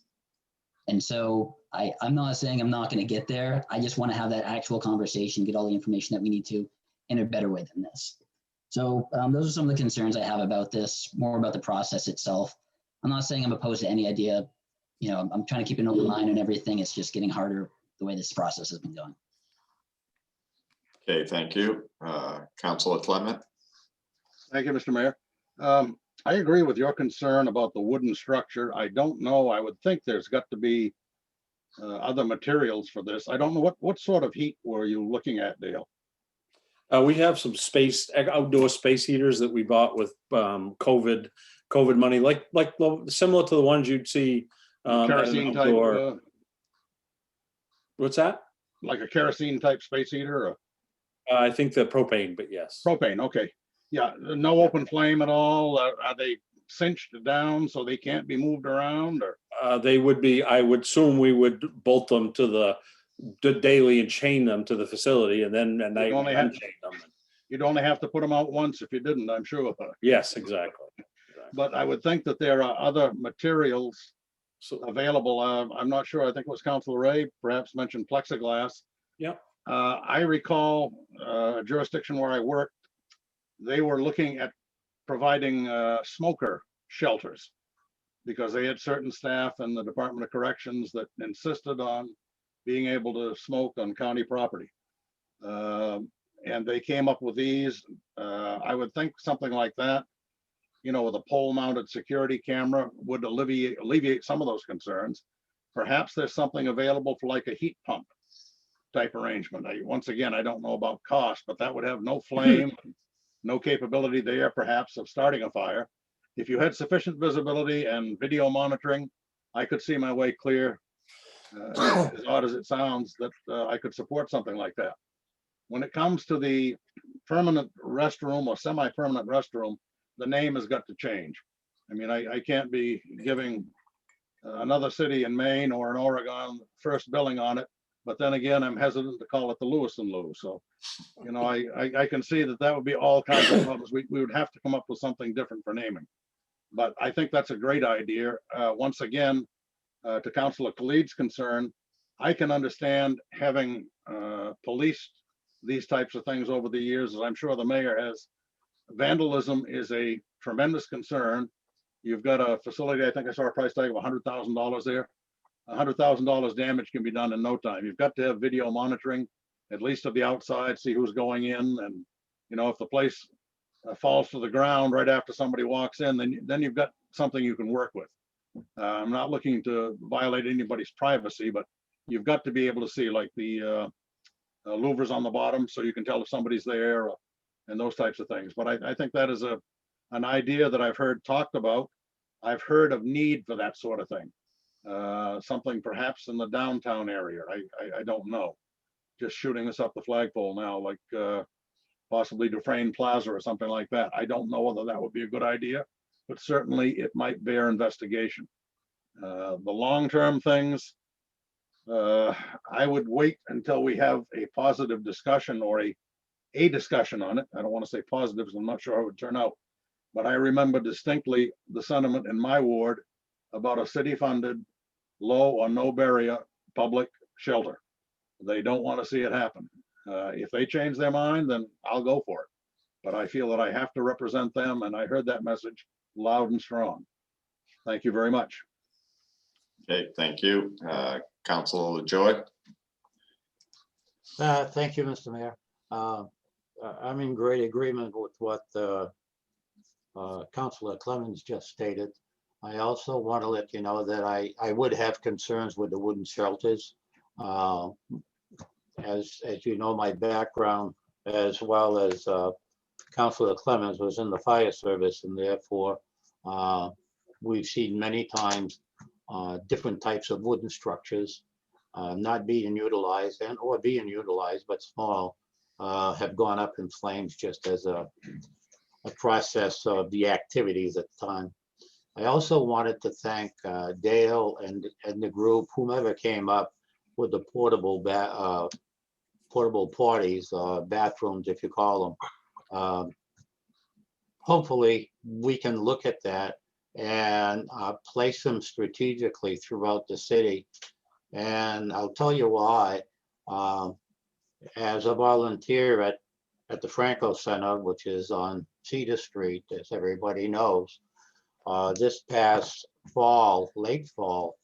And so I'm not saying I'm not going to get there. I just want to have that actual conversation, get all the information that we need to in a better way than this. So those are some of the concerns I have about this, more about the process itself. I'm not saying I'm opposed to any idea. I'm trying to keep an open mind and everything. It's just getting harder the way this process has been going. Okay, thank you. Councilor Clement. Thank you, Mr. Mayor. I agree with your concern about the wooden structure. I don't know. I would think there's got to be other materials for this. I don't know what sort of heat were you looking at, Dale? We have some outdoor space heaters that we bought with COVID money, like similar to the ones you'd see. Kerosene type. What's that? Like a kerosene type space heater? Or? I think the propane, but yes. Propane, okay. Yeah, no open flame at all. Are they cinched down so they can't be moved around? Or they would be. I would assume we would bolt them to the daily and chain them to the facility, and then at night unchain them. You'd only have to put them out once if you didn't, I'm sure. Yes, exactly. But I would think that there are other materials available. I'm not sure. I think it was Councilor Ray perhaps mentioned plexiglass. Yeah. I recall a jurisdiction where I worked. They were looking at providing smoker shelters because they had certain staff in the Department of Corrections that insisted on being able to smoke on county property. and they came up with these. I would think something like that, you know, with a pole mounted security camera would alleviate some of those concerns. Perhaps there's something available for like a heat pump type arrangement. Once again, I don't know about cost, but that would have no flame, no capability there perhaps of starting a fire. If you had sufficient visibility and video monitoring, I could see my way clear, as odd as it sounds, that I could support something like that. When it comes to the permanent restroom or semi-permanent restroom, the name has got to change. I mean, I can't be giving another city in Maine or in Oregon first billing on it, but then again, I'm hesitant to call it the Lewiston Loo. So, you know, I can see that would be all kinds of problems. We would have to come up with something different for naming. But I think that's a great idea. Once again, to Councilor Khalid's concern, I can understand having policed these types of things over the years, as I'm sure the mayor has. Vandalism is a tremendous concern. You've got a facility, I think I saw a price tag of $100,000 there. $100,000 damage can be done in no time. You've got to have video monitoring, at least of the outside, see who's going in. And, you know, if the place falls to the ground right after somebody walks in, then you've got something you can work with. I'm not looking to violate anybody's privacy, but you've got to be able to see like the louvers on the bottom so you can tell if somebody's there and those types of things. But I think that is an idea that I've heard talked about. I've heard of need for that sort of thing. Something perhaps in the downtown area. I don't know. Just shooting this up the flagpole now, like possibly Dufresne Plaza or something like that. I don't know whether that would be a good idea, but certainly it might bear investigation. The long-term things, I would wait until we have a positive discussion or a discussion on it. I don't want to say positives. I'm not sure how it would turn out, but I remember distinctly the sentiment in my ward about a city-funded, low or no barrier public shelter. They don't want to see it happen. If they change their mind, then I'll go for it. But I feel that I have to represent them, and I heard that message loud and strong. Thank you very much. Okay, thank you. Councilor Joy. Thank you, Mr. Mayor. I'm in great agreement with what Councilor Clemens just stated. I also want to let you know that I would have concerns with the wooden shelters. As you know, my background, as well as Councilor Clemens, was in the fire service, and therefore we've seen many times different types of wooden structures not being utilized or being utilized, but small, have gone up in flames just as a process of the activities at the time. I also wanted to thank Dale and the group, whomever came up with the portable parties, bathrooms, if you call them. Hopefully, we can look at that and place them strategically throughout the city. And I'll tell you why. As a volunteer at the Franco Center, which is on Cedar Street, as everybody knows, this past fall, late fall,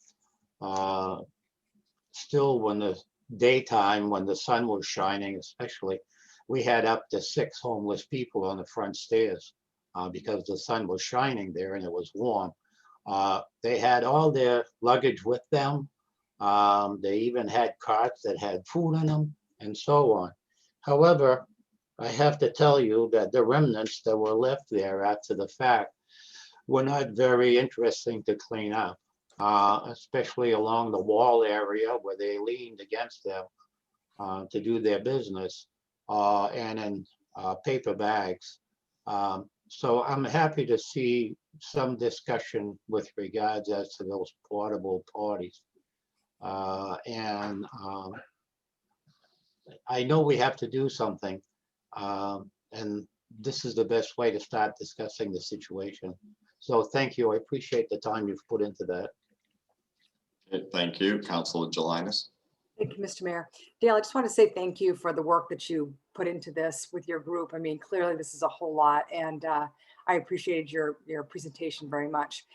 still when the daytime, when the sun was shining, especially, we had up to 6 homeless people on the front stairs because the sun was shining there and it was warm. They had all their luggage with them. They even had carts that had food in them and so on. However, I have to tell you that the remnants that were left there after the fact were not very interesting to clean up, especially along the wall area where they leaned against them to do their business, and in paper bags. So I'm happy to see some discussion with regards as to those portable parties. And I know we have to do something, and this is the best way to start discussing the situation. So thank you. I appreciate the time you've put into that. Okay, thank you. Councilor Jelinas. Thank you, Mr. Mayor. Dale, I just want to say thank you for the work that you put into this with your group. I mean, clearly this is a whole lot, and I appreciated your presentation very much.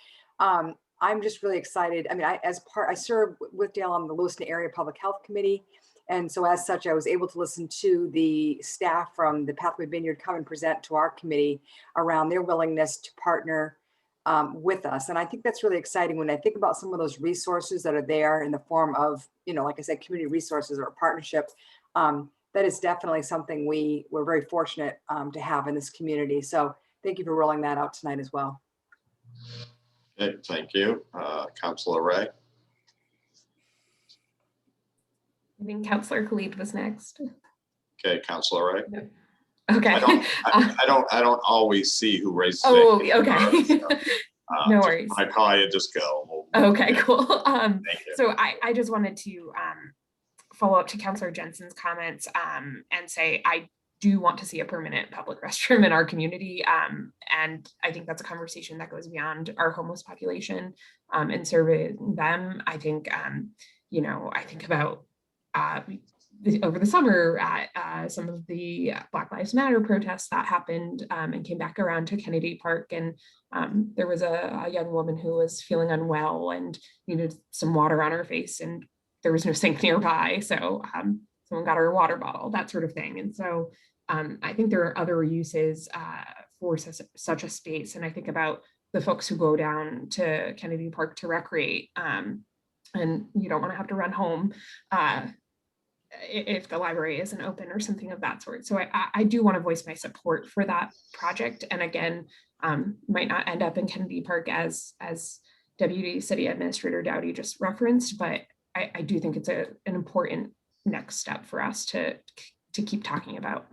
I'm just really excited. I mean, I serve with Dale on the Lewiston Area Public Health Committee, And so as such, I was able to listen to the staff from the Pathway Vineyard come and present to our committee around their willingness to partner with us. And I think that's really exciting when I think about some of those resources that are there in the form of, like I said, community resources or a partnership. That is definitely something we're very fortunate to have in this community. So thank you for rolling that out tonight as well. Okay, thank you. Councilor Ray. I think Councillor Khalid was next. Okay, Councilor Ray. Okay. I don't always see who raises. Oh, their hand okay. first, so, No worries. I probably just go. Okay, cool. Thank you. So I just wanted to follow up to Councillor Jensen's comments and say I do want to see a permanent public restroom in our community. And I think that's a conversation that goes beyond our homeless population and serving them. I think, I think about over the summer at some of the Black Lives Matter protests that happened and came back around to Kennedy Park. And there was a young woman who was feeling unwell and needed some water on her face, and there was no sink nearby. So someone got her a water bottle, that sort of thing. And so I think there are other uses for such a space. And I think about the folks who go down to Kennedy Park to recreate, and you don't want to have to run home if the library isn't open or something of that sort. So I do want to voice my support for that project. And again, might not end up in Kennedy Park as Deputy City Administrator Dowdy just referenced, but I do think it's an important next step for us to keep talking about.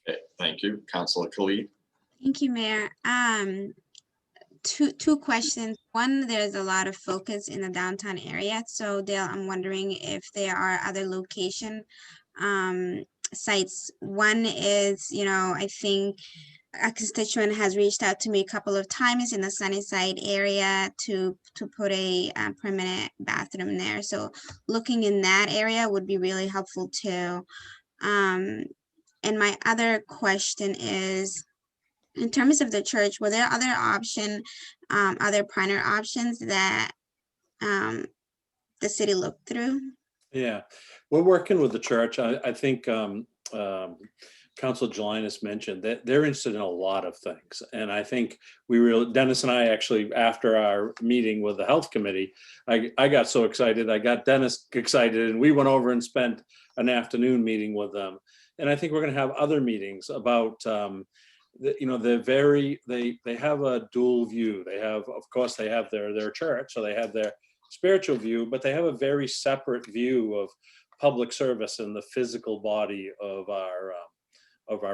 Okay, thank you. Councilor Khalid. Thank you, Mayor. Two questions. One, there's a lot of focus in the downtown area. So Dale, I'm wondering if there are other location sites. One is, I think a constituent has reached out to me a couple of times in the Sunnyside area to put a permanent bathroom there. So looking in that area would be really helpful too. And my other question is, in terms of the church, were there other other partner options that the city looked through? Yeah, we're working with the church. I think Council Jelinas mentioned that they're interested in a lot of things. And I think Dennis and I actually, after our meeting with the health committee, I got so excited, I got Dennis excited, and we went over and spent an afternoon meeting with them. And I think we're gonna have other meetings about, they have a dual view. They have, of course, they have their church, so they have their spiritual view, but they have a very separate view of public service and the physical body of our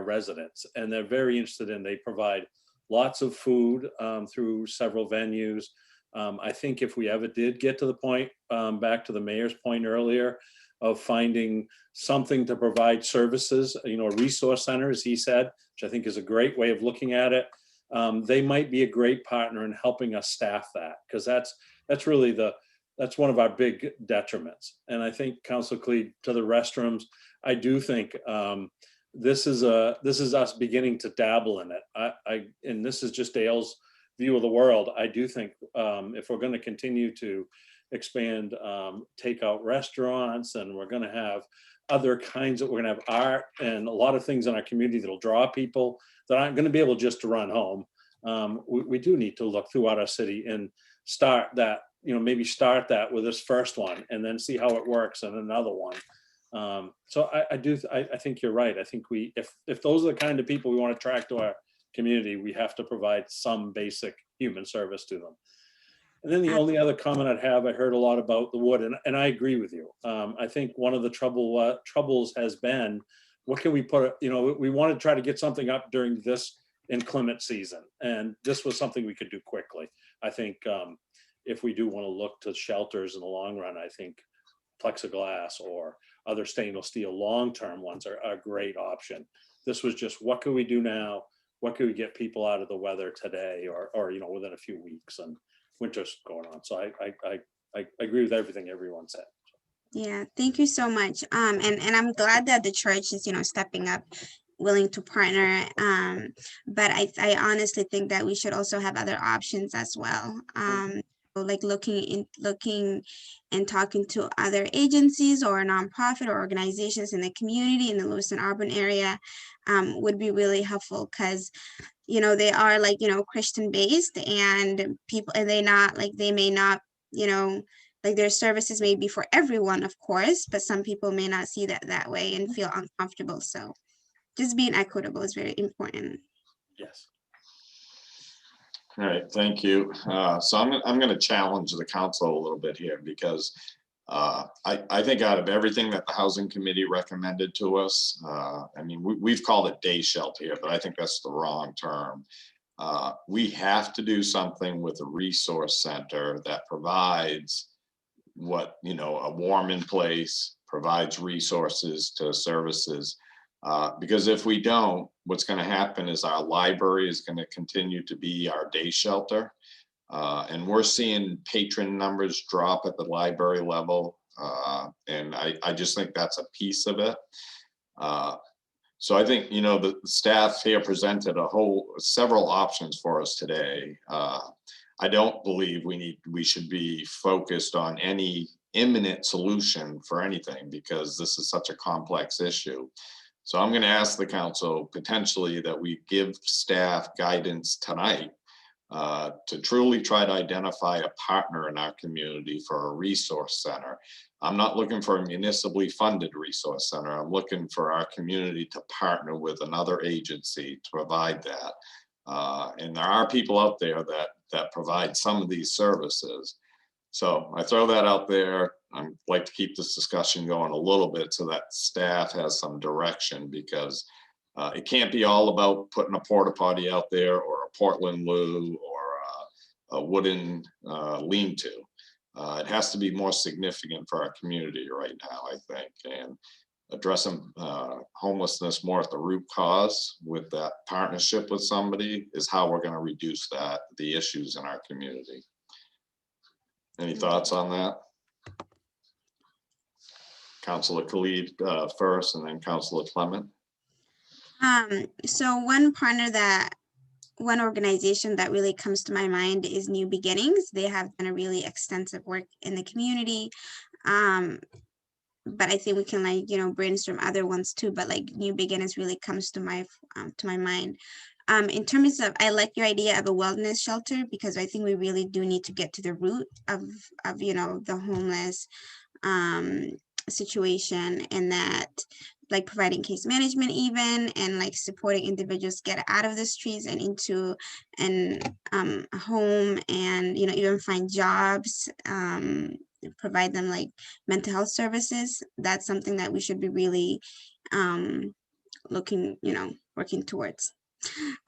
residents. And they're very interested in, they provide lots of food through several venues. I think if we ever did get to the point, back to the mayor's point earlier, of finding something to provide services, a resource center, as he said, which I think is a great way of looking at it. They might be a great partner in helping us staff that, because that's really that's one of our big detriments. And I think, Councilor Khalid, to the restrooms, I do think this is us beginning to dabble in it. And this is just Dale's view of the world. I do think if we're going to continue to expand takeout restaurants, and we're going to have other kinds we're going to have art and a lot of things in our community that'll draw people that aren't going to be able just to run home. We do need to look throughout our city and start that, maybe start that with this first one and then see how it works in another one. So I think you're right. I think if those are the kind of people we want to attract to our community, we have to provide some basic human service to them. And then the only other comment I'd have, I heard a lot about the wood, and I agree with you. I think one of the troubles has been, what can we put, we want to try to get something up during this inclement season. And this was something we could do quickly. I think if we do want to look to shelters in the long run, I think plexiglass or other stainless steel long-term ones are a great option. This was just, what can we do now? What can we get people out of the weather today or within a few weeks? And winter's going on. So I agree with everything everyone said. Yeah, thank you so much. And I'm glad that the church is, stepping up, willing to partner. But I honestly think that we should also have other options as well. like looking and talking to other agencies or nonprofit or organizations in the community in the Lewiston Auburn area would be really helpful, because they are like Christian based, and people, and they may not, like their services may be for everyone, of course, but some people may not see that way and feel uncomfortable. So just being equitable is very important. Yes. All right, thank you. So I'm going to challenge the council a little bit here, because I think out of everything that the housing committee recommended to us, I mean, we've called it day shelter here, but I think that's the wrong term. We have to do something with a resource center that provides what, a warm in place, provides resources to services. Because if we don't, what's going to happen is our library is going to continue to be our day shelter. And we're seeing patron numbers drop at the library level. And I just think that's a piece of it. So I think, the staff here presented several options for us today. I don't believe we should be focused on any imminent solution for anything, because this is such a complex issue. So I'm going to ask the council potentially that we give staff guidance tonight to truly try to identify a partner in our community for a resource center. I'm not looking for a municipally funded resource center. I'm looking for our community to partner with another agency to provide that. And there are people out there that provide some of these services. So I throw that out there. I'd like to keep this discussion going a little bit so that staff has some direction, because it can't be all about putting a porta potty out there or a Portland loo or a wooden lean-to. It has to be more significant for our community right now, I think, and addressing homelessness more at the root cause with that partnership with somebody is how we're going to reduce the issues in our community. Any thoughts on that? Councilor Khalid first, and then Councilor Clement. So one organization that really comes to my mind is New Beginnings. They have done a really extensive work in the community. But I think we can brainstorm other ones too, but like New Beginnings really comes to my mind. In terms of, I like your idea of a wellness shelter, because I think we really do need to get to the root of the homeless situation, and that like providing case management even, and like supporting individuals get out of the streets and into a home, and even find jobs, provide them like mental health services. That's something that we should be really working towards.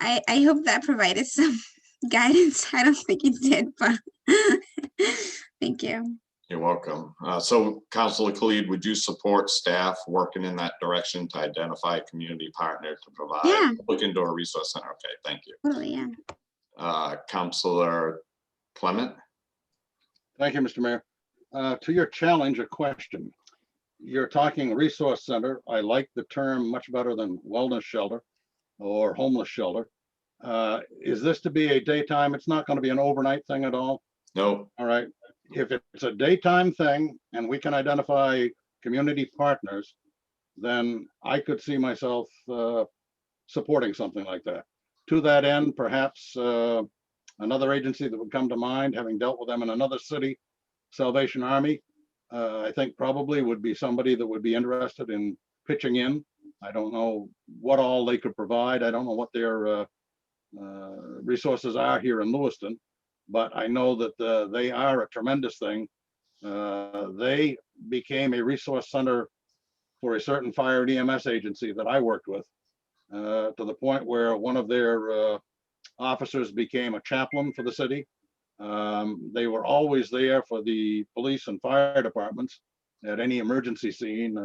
I hope that provided some guidance. I don't think it did, but thank you. You're welcome. So Councilor Khalid, would you support staff working in that direction to identify a community partner to provide, look into a resource center? Okay, thank you. Totally, yeah. Councilor Clement. Thank you, Mr. Mayor. To your challenge, a question. You're talking resource center. I like the term much better than wellness shelter or homeless shelter. Is this to be a daytime? It's not going to be an overnight thing at all? No. All right. If it's a daytime thing and we can identify community partners, then I could see myself supporting something like that. To that end, perhaps another agency that would come to mind, having dealt with them in another city, Salvation Army, I think probably would be somebody that would be interested in pitching in. I don't know what all they could provide. I don't know what their resources are here in Lewiston, but I know that they are a tremendous thing. They became a resource center for a certain fire and EMS agency that I worked with, to the point where one of their officers became a chaplain for the city. They were always there for the police and fire departments at any emergency scene.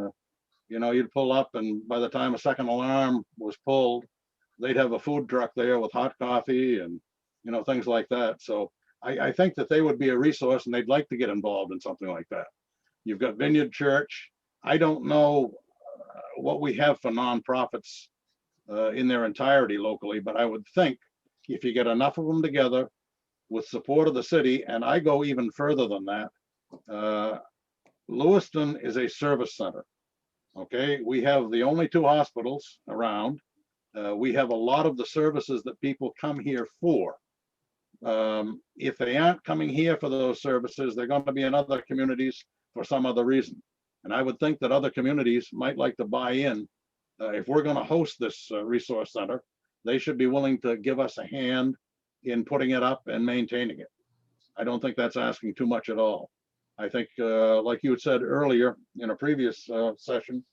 You'd pull up, and by the time a second alarm was pulled, they'd have a food truck there with hot coffee and things like that. So I think that they would be a resource, and they'd like to get involved in something like that. You've got Vineyard Church. I don't know what we have for nonprofits in their entirety locally, but I would think if you get enough of them together with support of the city, and I go even further than that. Lewiston is a service center. Okay, we have the only 2 hospitals around. We have a lot of the services that people come here for. If they aren't coming here for those services, they're going to be in other communities for some other reason. And I would think that other communities might like to buy in. If we're going to host this resource center, they should be willing to give us a hand in putting it up and maintaining it. I don't think that's asking too much at all. I think, like you had said earlier in a previous session,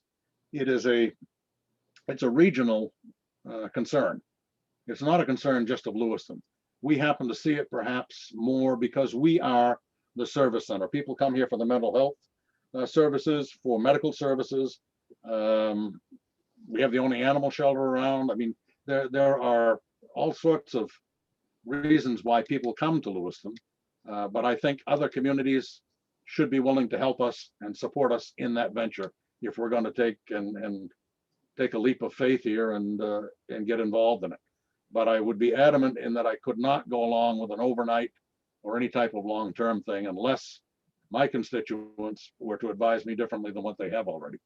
it's a regional concern. It's not a concern just of Lewiston. We happen to see it perhaps more because we are the service center. People come here for the mental health services, for medical services. We have the only animal shelter around. I mean, there are all sorts of reasons why people come to Lewiston, but I think other communities should be willing to help us and support us in that venture if we're going to take a leap of faith here and get involved in it. But I would be adamant in that I could not go along with an overnight or any type of long-term thing unless my constituents were to advise me differently than what they have already.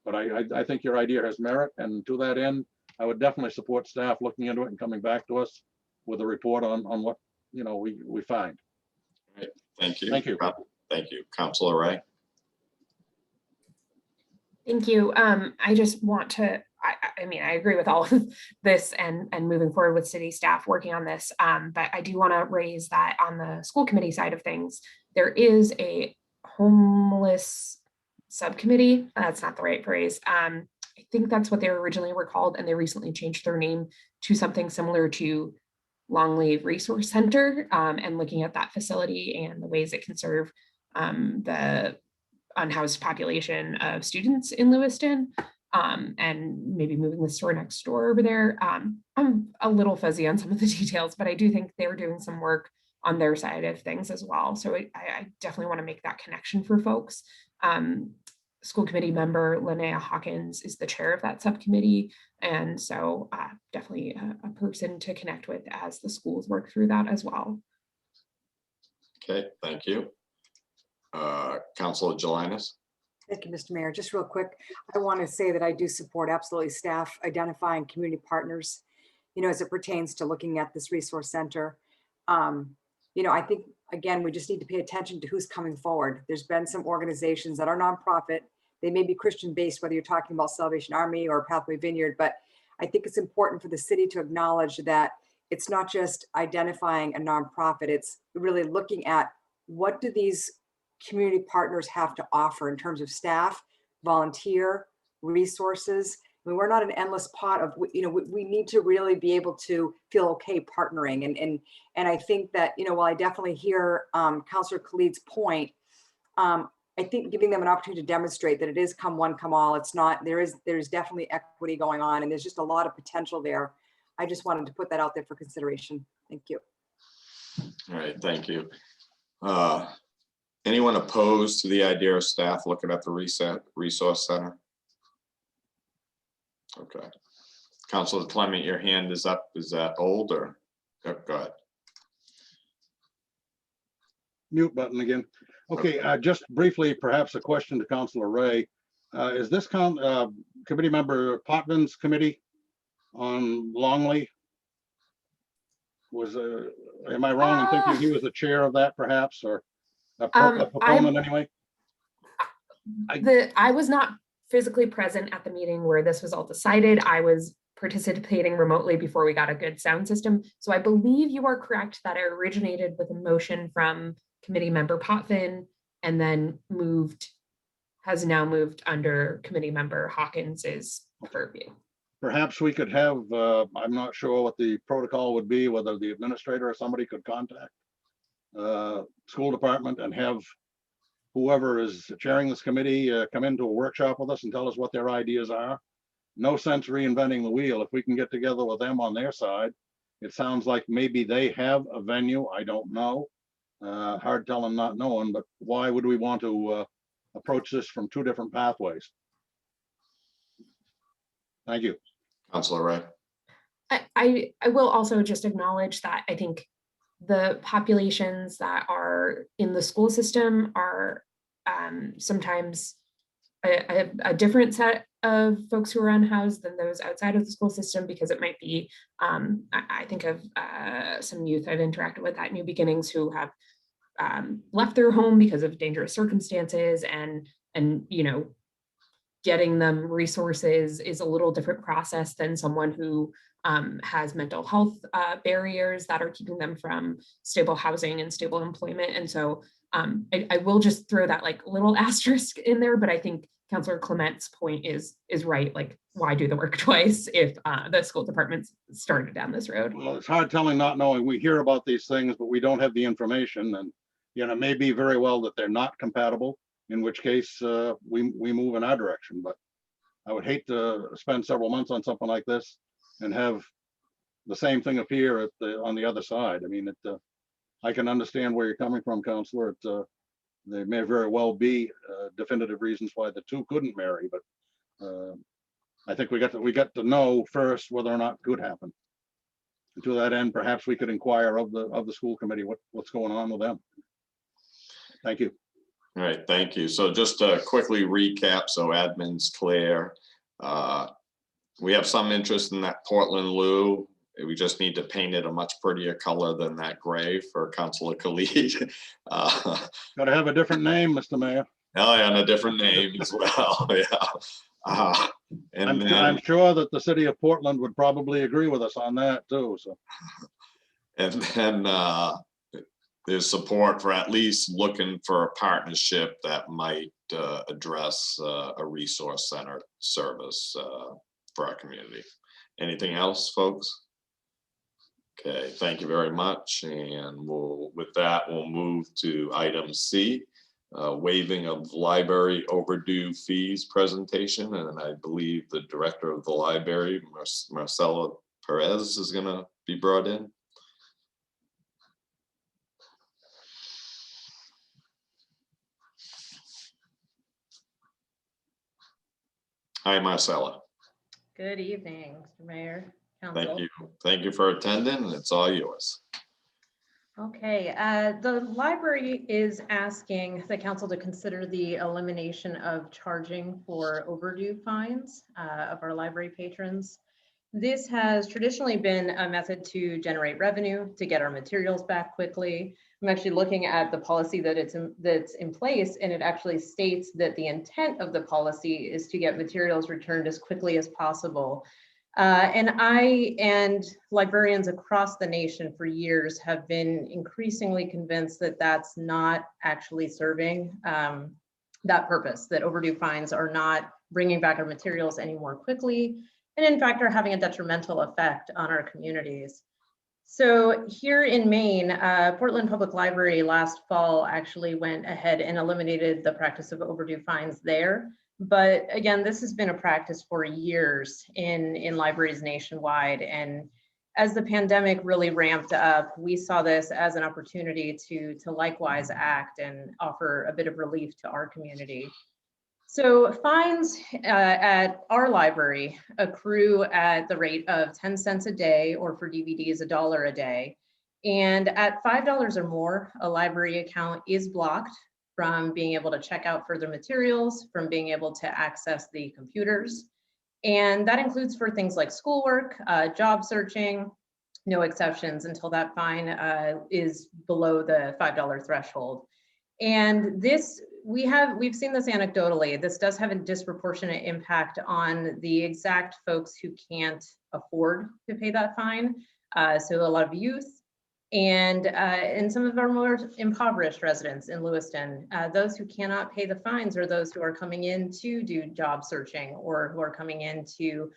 But I think your idea has merit, and to that end, I would definitely support staff looking into it and coming back to us with a report on what we find. Right. Thank you. Thank you. Thank you, Councilor Ray. Thank you. I just want to, I mean, I agree with all of this and moving forward with city staff working on this. But I do want to raise that on the school committee side of things, there is a homeless subcommittee. That's not the right phrase. I think that's what they originally were called, and they recently changed their name to something similar to Long Leave Resource Center, and looking at that facility and the ways it can serve the unhoused population of students in Lewiston, and maybe moving the store next door over there. I'm a little fuzzy on some of the details, but I do think they were doing some work on their side of things as well. So I definitely want to make that connection for folks. School committee member Linnea Hawkins is the chair of that subcommittee. And so definitely a person to connect with as the schools work through that as well. Okay, thank you. Councilor Jelinas. Thank you, Mr. Mayor. Just real quick, I want to say that I do support absolutely staff identifying community partners, as it pertains to looking at this resource center. I think, again, we just need to pay attention to who's coming forward. There's been some organizations that are nonprofit. They may be Christian-based, whether you're talking about Salvation Army or Pathway Vineyard, but I think it's important for the city to acknowledge that it's not just identifying a nonprofit, it's really looking at what do these community partners have to offer in terms of staff, volunteer, resources. I mean, we're not an endless pot of, we need to really be able to feel okay partnering. And I think that, while I definitely hear Councilor Khalid's point, I think giving them an opportunity to demonstrate that it is come one, come all, it's not, there's definitely equity going on, and there's just a lot of potential there. I just wanted to put that out there for consideration. Thank you. All right, thank you. Anyone opposed to the idea of staff looking at the resource center? Okay. Councilor Clement, your hand is up. Is that old or? Go ahead. Mute button again. Okay, just briefly, perhaps a question to Councilor Ray. Is this committee member Potvin's committee on Longley? Am I wrong in thinking he was the chair of that perhaps, or a proponent anyway? I was not physically present at the meeting where this was all decided. I was participating remotely before we got a good sound system. So I believe you are correct that it originated with a motion from committee member Potvin and then has now moved under committee member Hawkins's purview. Perhaps we could have, I'm not sure what the protocol would be, whether the administrator or somebody could contact school department and have whoever is chairing this committee come into a workshop with us and tell us what their ideas are. No sense reinventing the wheel. If we can get together with them on their side, it sounds like maybe they have a venue. I don't know. Hard telling, not knowing, but why would we want to approach this from two different pathways? Thank you. Councilor Ray. I will also just acknowledge that I think the populations that are in the school system are sometimes a different set of folks who are unhoused than those outside of the school system, because it might be, I think of some youth I've interacted with at New Beginnings who have left their home because of dangerous circumstances, and you know, getting them resources is a little different process than someone who has mental health barriers that are keeping them from stable housing and stable employment. And so I will just throw that like little asterisk in there, but I think Councillor Clement's point is right. Like, why do the work twice if the school department's started down this road? Well, it's hard telling, not knowing. We hear about these things, but we don't have the information, and you know, it may be very well that they're not compatible, in which case we move in our direction. But I would hate to spend several months on something like this and have the same thing appear at on the other side. I mean, I can understand where you're coming from, Counselor. There may very well be definitive reasons why the two couldn't marry, but I think we got to know first whether or not could happen. And to that end, perhaps we could inquire of the school committee what's going on with them. Thank you. All right, thank you. So just to quickly recap, so admin's clear. We have some interest in that Portland Lou. We just need to paint it a much prettier color than that gray for Councilor Khalid. Got to have a different name, Mr. Mayor. Oh, yeah, and a different name as well. Yeah. I'm sure that the city of Portland would probably agree with us on that too. So. And then there's support for at least looking for a partnership that might address a resource center service for our community. Anything else, folks? Okay, thank you very much. And with that, we'll move to item C, waiving of library overdue fees presentation. And I believe the director of the library, Marcela Perez, is going to be brought in. Hi, Marcela. Good evening, Mr. Mayor, Council. Thank you. Thank you for attending. It's all yours. Okay, the library is asking the council to consider the elimination of charging for overdue fines of our library patrons. This has traditionally been a method to generate revenue, to get our materials back quickly. I'm actually looking at the policy that's in place, and it actually states that the intent of the policy is to get materials returned as quickly as possible. And I and librarians across the nation for years have been increasingly convinced that that's not actually serving that purpose, that overdue fines are not bringing back our materials any more quickly, and in fact are having a detrimental effect on our communities. So here in Maine, Portland Public Library last fall actually went ahead and eliminated the practice of overdue fines there. But again, this has been a practice for years in libraries nationwide. And as the pandemic really ramped up, we saw this as an opportunity to likewise act and offer a bit of relief to our community. So fines at our library accrue at the rate of 10 cents a day, or for DVDs, $1 a day. And at $5 or more, a library account is blocked from being able to check out further materials, from being able to access the computers. And that includes for things like schoolwork, job searching, no exceptions until that fine is below the $5 threshold. And this, we've seen this anecdotally. This does have a disproportionate impact on the exact folks who can't afford to pay that fine. So a lot of youth, and some of our more impoverished residents in Lewiston, those who cannot pay the fines are those who are coming in to do job searching, or who are coming in to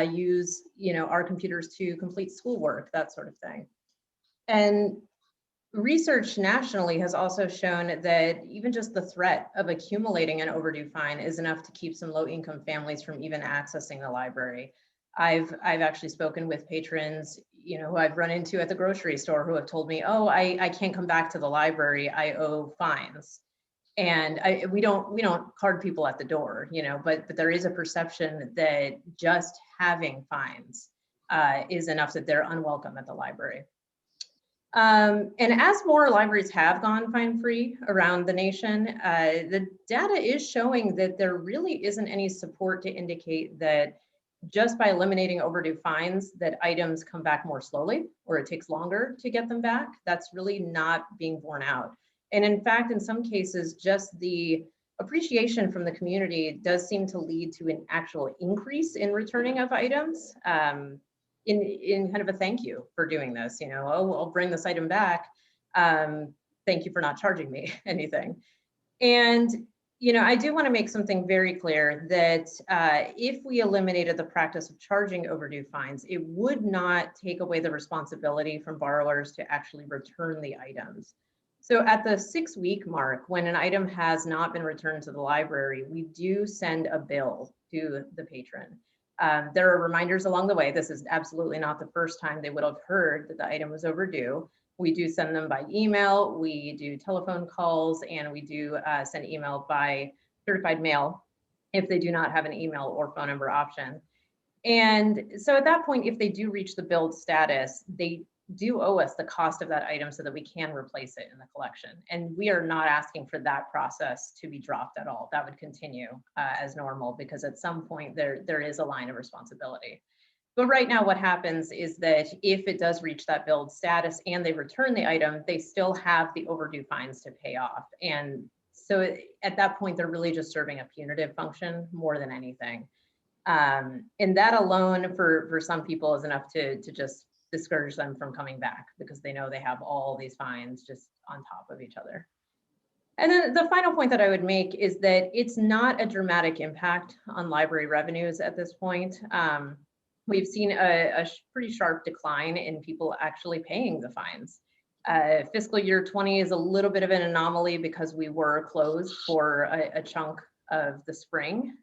use, our computers to complete schoolwork, that sort of thing. And research nationally has also shown that even just the threat of accumulating an overdue fine is enough to keep some low-income families from even accessing the library. I've actually spoken with patrons, who I've run into at the grocery store, who have told me, "Oh, I can't come back to the library. I owe fines." And we don't card people at the door, but there is a perception that just having fines is enough that they're unwelcome at the library. And as more libraries have gone fine-free around the nation, the data is showing that there really isn't any support to indicate that just by eliminating overdue fines that items come back more slowly or it takes longer to get them back. That's really not being borne out. And in fact, in some cases, just the appreciation from the community does seem to lead to an actual increase in returning of items. In kind of a thank you for doing this, you know, oh, I'll bring this item back. Thank you for not charging me anything. And, you know, I do want to make something very clear that if we eliminated the practice of charging overdue fines, it would not take away the responsibility from borrowers to actually return the items. So at the 6-week mark, when an item has not been returned to the library, we do send a bill to the patron. There are reminders along the way. This is absolutely not the first time they would have heard that the item was overdue. We do send them by email, we do telephone calls, and we do send email by certified mail if they do not have an email or phone number option. And so at that point, if they do reach the billed status, they do owe us the cost of that item so that we can replace it in the collection. And we are not asking for that process to be dropped at all. That would continue as normal, because at some point there is a line of responsibility. But right now what happens is that if it does reach that billed status and they return the item, they still have the overdue fines to pay off. And so at that point, they're really just serving a punitive function more than anything. And that alone for some people is enough to just discourage them from coming back, because they know they have all these fines just on top of each other. And then the final point that I would make is that it's not a dramatic impact on library revenues at this point. We've seen a pretty sharp decline in people actually paying the fines. Fiscal year 20 is a little bit of an anomaly because we were closed for a chunk of the spring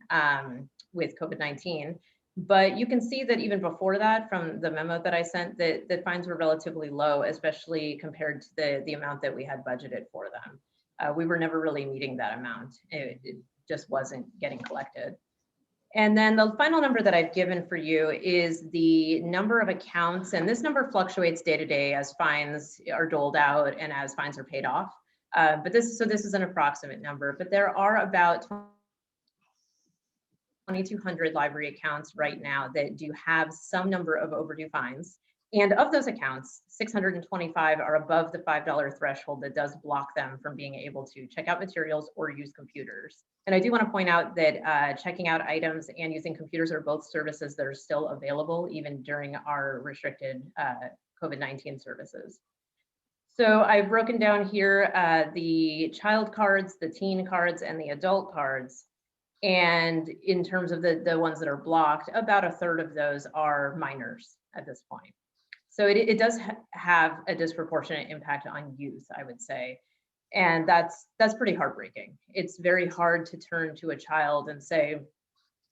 with COVID-19. But you can see that even before that, from the memo that I sent, that fines were relatively low, especially compared to the amount that we had budgeted for them. We were never really meeting that amount. It just wasn't getting collected. And then the final number that I've given for you is the number of accounts. And this number fluctuates day to day as fines are doled out and as fines are paid off. But this is an approximate number, but there are about 2,200 library accounts right now that do have some number of overdue fines. And of those accounts, 625 are above the $5 threshold that does block them from being able to check out materials or use computers. And I do want to point out that checking out items and using computers are both services that are still available even during our restricted COVID-19 services. So I've broken down here the child cards, the teen cards, and the adult cards. And in terms of the ones that are blocked, about a third of those are minors at this point. So it does have a disproportionate impact on youth, I would say. And that's pretty heartbreaking. It's very hard to turn to a child and say,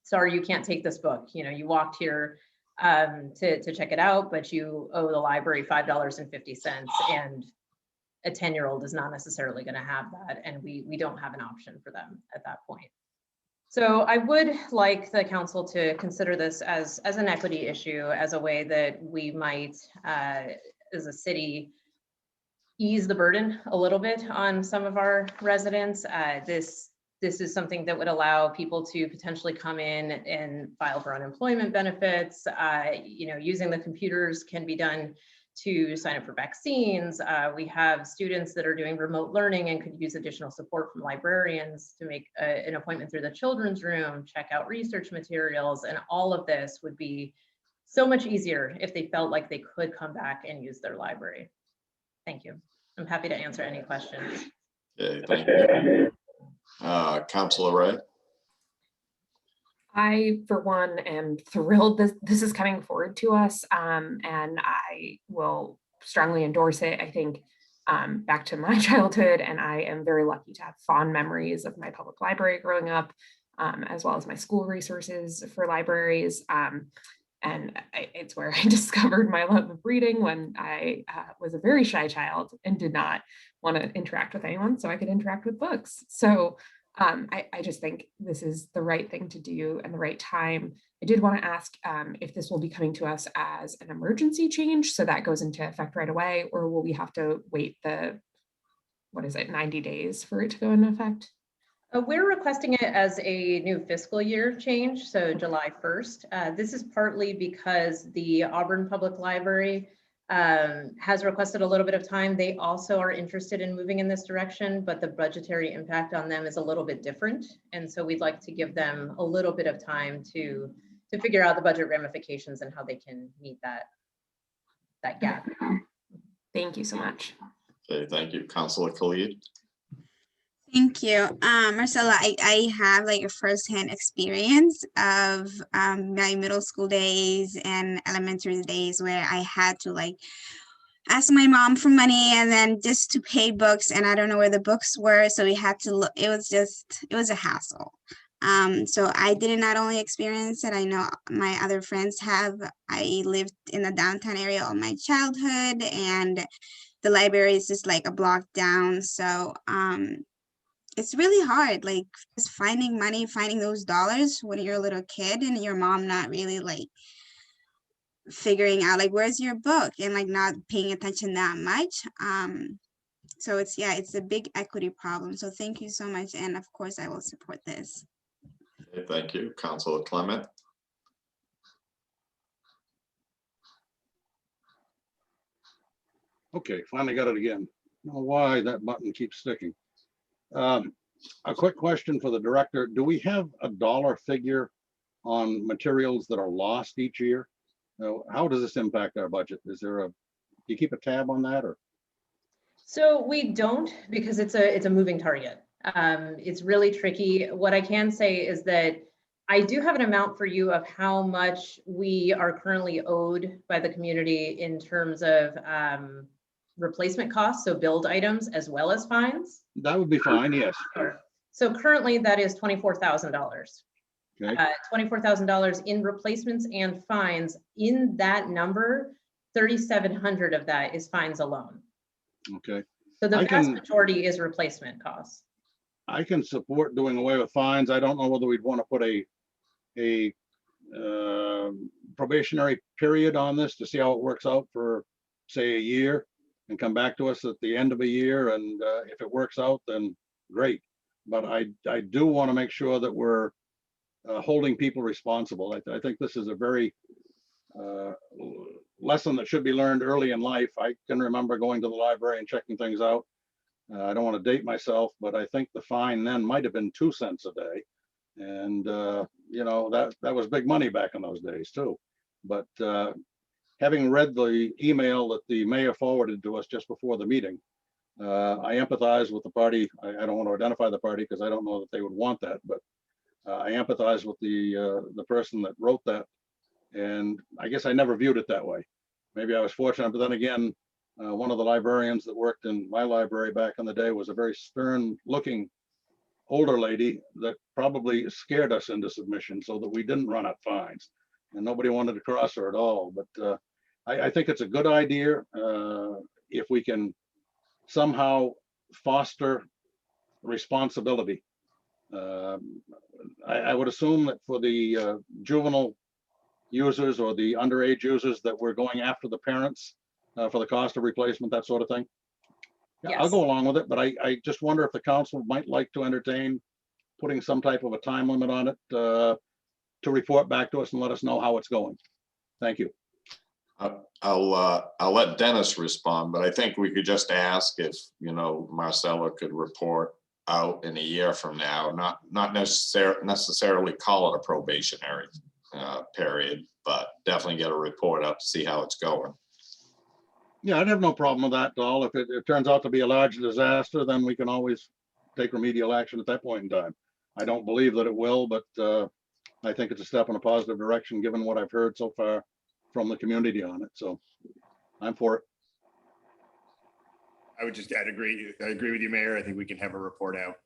sorry, you can't take this book. You know, you walked here to check it out, but you owe the library $5.50, and a 10-year-old is not necessarily going to have that. And we don't have an option for them at that point. So I would like the council to consider this as an equity issue, as a way that we might, as a city, ease the burden a little bit on some of our residents. This is something that would allow people to potentially come in and file for unemployment benefits. You know, using the computers can be done to sign up for vaccines. We have students that are doing remote learning and could use additional support from librarians to make an appointment through the children's room, check out research materials, and all of this would be so much easier if they felt like they could come back and use their library. Thank you. I'm happy to answer any questions. Okay, thank you. Councilor Ray. I, for one, am thrilled this is coming forward to us, and I will strongly endorse it. I think back to my childhood, and I am very lucky to have fond memories of my public library growing up, as well as my school resources for libraries. And it's where I discovered my love of reading when I was a very shy child and did not want to interact with anyone, so I could interact with books. So I just think this is the right thing to do and the right time. I did want to ask if this will be coming to us as an emergency change, so that goes into effect right away, or will we have to wait the, 90 days for it to go into effect? We're requesting it as a new fiscal year change, so July 1st. This is partly because the Auburn Public Library has requested a little bit of time. They also are interested in moving in this direction, but the budgetary impact on them is a little bit different. And so we'd like to give them a little bit of time to figure out the budget ramifications and how they can meet that gap. Thank you so much. Okay, thank you. Councilor Khalid. Thank you. Marcella, I have like a firsthand experience of my middle school days and elementary days where I had to like ask my mom for money and then just to pay books, and I don't know where the books were. So we had to look, it was a hassle. So I did not only experience it, I know my other friends have. I lived in the downtown area all my childhood, and the library is just like a block down. So it's really hard, like just finding money, finding those dollars when you're a little kid and your mom not really like figuring out like, where's your book, and like not paying attention that much. So it's a big equity problem. So thank you so much. And of course I will support this. Okay, thank you. Councilor Clement. Okay, finally got it again. I don't know why that button keeps sticking. A quick question for the director. Do we have a dollar figure on materials that are lost each year? How does this impact our budget? Do you keep a tab on that, or? So we don't, because it's a moving target. It's really tricky. What I can say is that I do have an amount for you of how much we are currently owed by the community in terms of replacement costs, so billed items as well as fines. That would be fine, yes. Sure. So currently that is $24,000. Okay. $24,000 in replacements and fines. In that number, 3,700 of that is fines alone. Okay. So the vast majority is replacement costs. I can support doing away with fines. I don't know whether we'd want to put a probationary period on this to see how it works out for, say, a year, and come back to us at the end of a year. And if it works out, then great. But I do want to make sure that we're holding people responsible. I think this is a very lesson that should be learned early in life. I can remember going to the library and checking things out. I don't want to date myself, but I think the fine then might have been 2 cents a day. And, you know, that was big money back in those days too. But having read the email that the mayor forwarded to us just before the meeting, I empathize with the party. I don't want to identify the party because I don't know that they would want that, but I empathize with the person that wrote that. And I guess I never viewed it that way. Maybe I was fortunate, but then again, one of the librarians that worked in my library back in the day was a very stern looking older lady that probably scared us into submission so that we didn't run up fines, and nobody wanted to cross her at all. But I think it's a good idea if we can somehow foster responsibility. I would assume that for the juvenile users or the underage users that we're going after the parents for the cost of replacement, that sort of thing. Yeah, Yes. I'll go along with it, but I just wonder if the council might like to entertain putting some type of a time limit on it to report back to us and let us know how it's going. Thank you. I'll let Dennis respond, but I think we could just ask if, you know, Marcella could report out in a year from now, not necessarily call it a probationary period, but definitely get a report out to see how it's going. Yeah, I'd have no problem with that at all. If it turns out to be a large disaster, then we can always take remedial action at that point in time. I don't believe that it will, but I think it's a step in a positive direction, given what I've heard so far from the community on it. So I'm for it. I'd agree with you, Mayor. I think we can have a report out,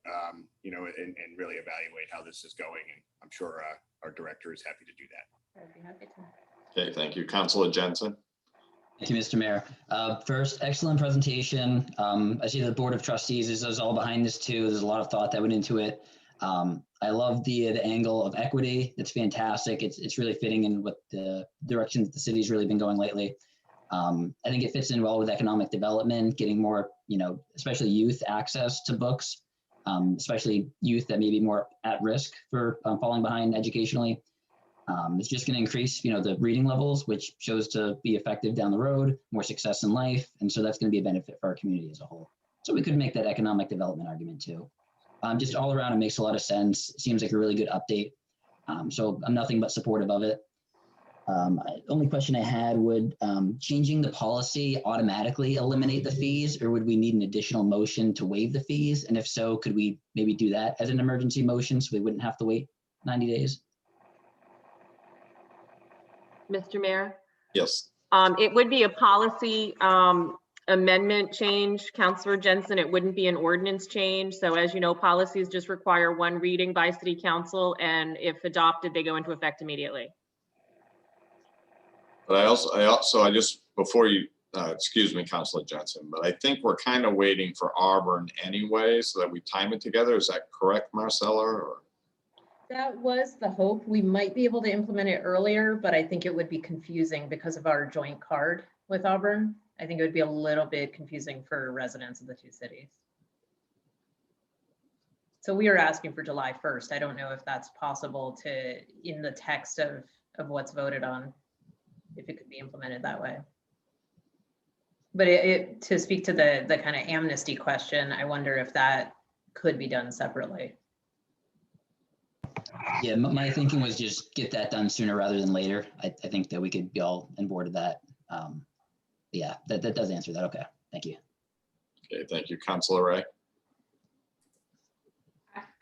you know, and really evaluate how this is going. And I'm sure our director is happy to do that. I'd be happy to. Okay, thank you. Councilor Jensen. Thank you, Mr. Mayor. First, excellent presentation. I see the Board of Trustees is all behind this too. There's a lot of thought that went into it. I love the angle of equity. It's fantastic. It's really fitting in with the direction that the city's really been going lately. I think it fits in well with economic development, getting more, especially youth access to books, especially youth that may be more at risk for falling behind educationally. It's just going to increase, the reading levels, which shows to be effective down the road, more success in life. And so that's going to be a benefit for our community as a whole. So we could make that economic development argument too. Just all around, it makes a lot of sense. It seems like a really good update. So I'm nothing but supportive of it. Only question I had, would changing the policy automatically eliminate the fees, or would we need an additional motion to waive the fees? And if so, could we maybe do that as an emergency motion so we wouldn't have to wait 90 days? Mr. Mayor, Yes. it would be a policy amendment change, Councilor Jensen. It wouldn't be an ordinance change. So as you know, policies just require one reading by City Council, and if adopted, they go into effect immediately. But I just, before you, excuse me, Councilor Jensen, but I think we're kind of waiting for Auburn anyway, so that we time it together. Is that correct, Marcella? Or? That was the hope. We might be able to implement it earlier, but I think it would be confusing because of our joint card with Auburn. I think it would be a little bit confusing for residents of the two cities. So we are asking for July 1st. I don't know if that's possible to, in the text of what's voted on, if it could be implemented that way. But to speak to the kind of amnesty question, I wonder if that could be done separately. Yeah, my thinking was just get that done sooner rather than later. I think that we could be all on board with that. Yeah, that does answer that. Okay, thank you. Okay, thank you, Councilor Ray.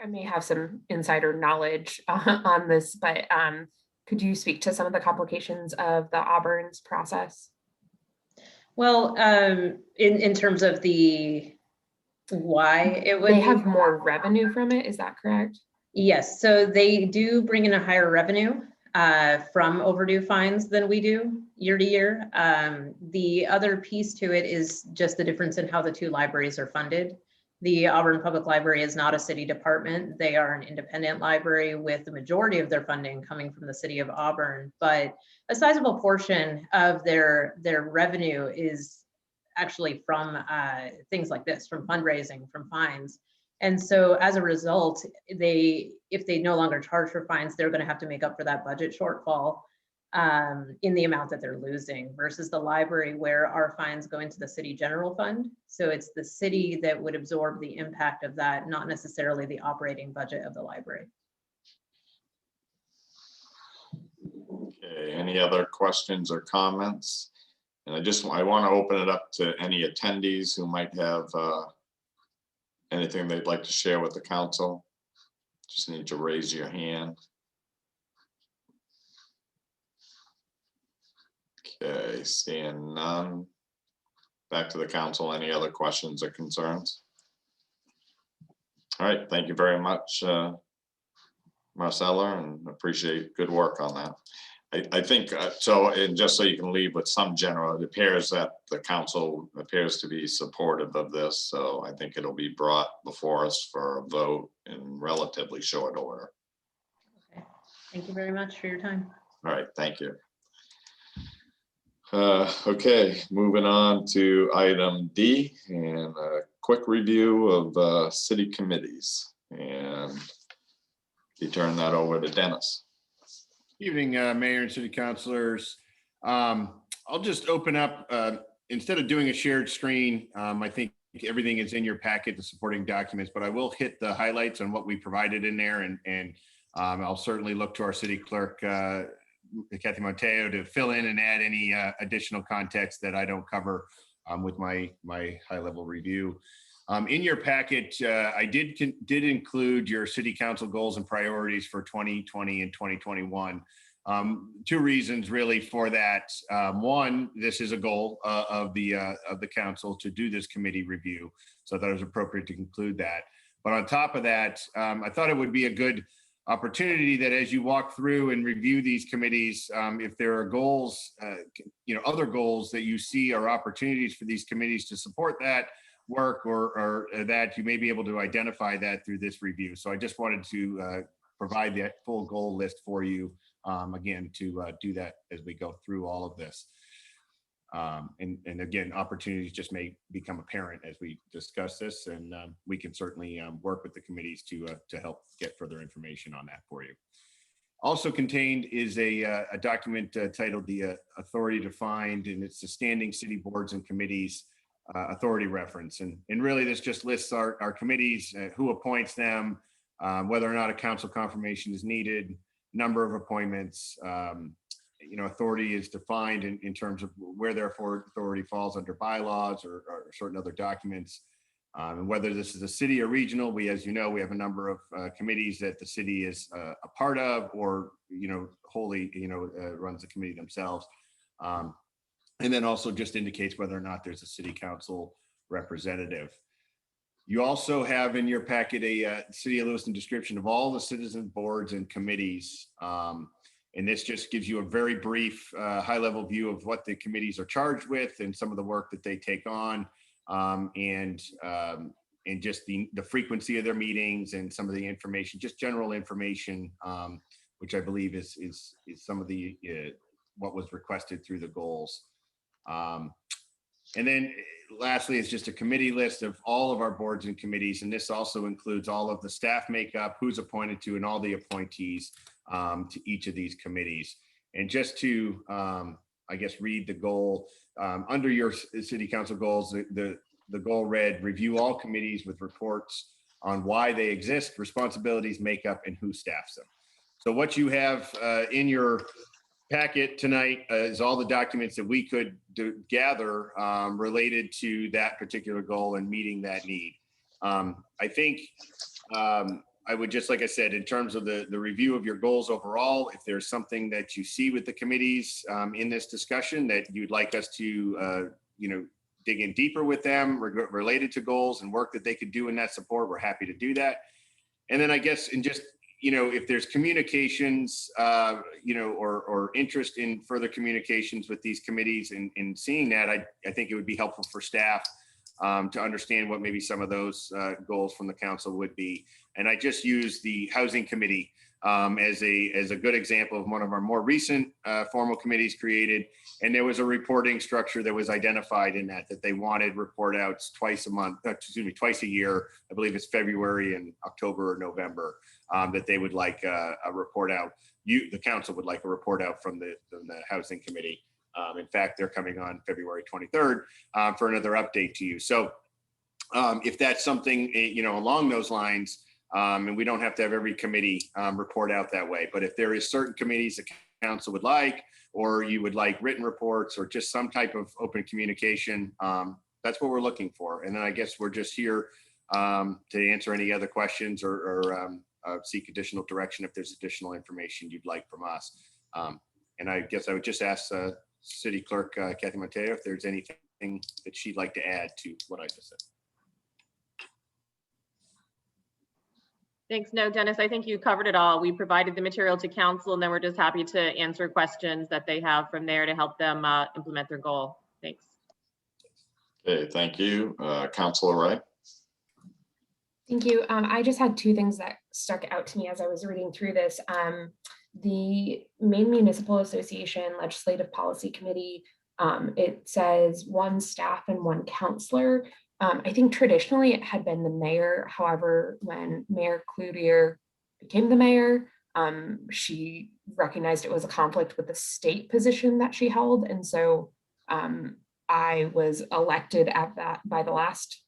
I may have some insider knowledge on this, but could you speak to some of the complications of the Auburn's process? Well, in terms of the why it would they have more revenue from it, is that correct? Yes, so they do bring in a higher revenue from overdue fines than we do year to year. The other piece to it is just the difference in how the two libraries are funded. The Auburn Public Library is not a city department. They are an independent library with the majority of their funding coming from the city of Auburn, but a sizable portion of their revenue is actually from things like this, from fundraising, from fines. And so as a result, if they no longer charge for fines, they're going to have to make up for that budget shortfall in the amount that they're losing, versus the library where our fines go into the city general fund. So it's the city that would absorb the impact of that, not necessarily the operating budget of the library. Okay, any other questions or comments? And I want to open it up to any attendees who might have anything they'd like to share with the council. Just need to raise your hand. Okay, seeing none. Back to the council. Any other questions or concerns? All right, thank you very much, Marcella, and appreciate good work on that. I think so, and just so you can leave with some general, it appears that the council appears to be supportive of this. So I think it'll be brought before us for a vote in relatively short order. Okay, thank you very much for your time. All right, thank you. Okay, moving on to item D, and a quick review of city committees, and you turn that over to Dennis. Evening, Mayor and City Councilors. I'll just open up, instead of doing a shared screen, I think everything is in your packet, the supporting documents, but I will hit the highlights on what we provided in there, and I'll certainly look to our city clerk, Kathy Monteo, to fill in and add any additional context that I don't cover with my high-level review. In your packet, I did include your city council goals and priorities for 2020 and 2021. Two reasons really for that. One, this is a goal of the council to do this committee review, so I thought it was appropriate to include that. But on top of that, I thought it would be a good opportunity that as you walk through and review these committees, if there are goals, other goals that you see are opportunities for these committees to support that, work or that, you may be able to identify that through this review. So I just wanted to provide that full goal list for you, again, to do that as we go through all of this. And again, opportunities just may become apparent as we discuss this, and we can certainly work with the committees to help get further information on that for you. Also contained is a document titled the Authority to Find, and it's the Standing City Boards and Committees Authority Reference. And really this just lists our committees, who appoints them, whether or not a council confirmation is needed, number of appointments, authority is defined in terms of where therefore authority falls under bylaws or certain other documents. And whether this is a city or regional, as you know, we have a number of committees that the city is a part of, or, wholly, runs the committee themselves. And then also just indicates whether or not there's a city council representative. You also have in your packet a City of Lewiston description of all the citizen boards and committees. And this just gives you a very brief, high-level view of what the committees are charged with and some of the work that they take on, and just the frequency of their meetings and some of the information, just general information, which I believe is some of the what was requested through the goals. And then lastly, it's just a committee list of all of our boards and committees. And this also includes all of the staff makeup, who's appointed to, and all the appointees to each of these committees. And just to, I guess, read the goal, under your city council goals, the goal read, review all committees with reports on why they exist, responsibilities, makeup, and who staffs them. So what you have in your packet tonight is all the documents that we could gather related to that particular goal and meeting that need. I think I would just, like I said, in terms of the review of your goals overall, if there's something that you see with the committees in this discussion that you'd like us to, dig in deeper with them related to goals and work that they could do in that support, we're happy to do that. And then I guess, and just, if there's communications, or interest in further communications with these committees and seeing that, I think it would be helpful for staff to understand what maybe some of those goals from the council would be. And I just use the Housing Committee as a good example of one of our more recent formal committees created. And there was a reporting structure that was identified in that they wanted report outs twice a year. I believe it's February and October or November, that they would like a report out. The council would like a report out from the Housing Committee. In fact, they're coming on February 23rd for another update to you. So if that's something, along those lines, and we don't have to have every committee report out that way, but if there is certain committees the council would like, or you would like written reports or just some type of open communication, that's what we're looking for. And then I guess we're just here to answer any other questions or seek additional direction if there's additional information you'd like from us. And I guess I would just ask City Clerk Kathy Mateo if there's anything that she'd like to add to what I just said. Thanks. No, Dennis, I think you covered it all. We provided the material to council, and then we're just happy to answer questions that they have from there to help them implement their goal. Thanks. Okay, thank you. Councilor Wright. Thank you. I just had two things that stuck out to me as I was reading through this. The Maine Municipal Association Legislative Policy Committee, it says 1 staff and 1 counselor. I think traditionally it had been the mayor. However, when Mayor Cloutier became the mayor, she recognized it was a conflict with the state position that she held. And so I was elected by the last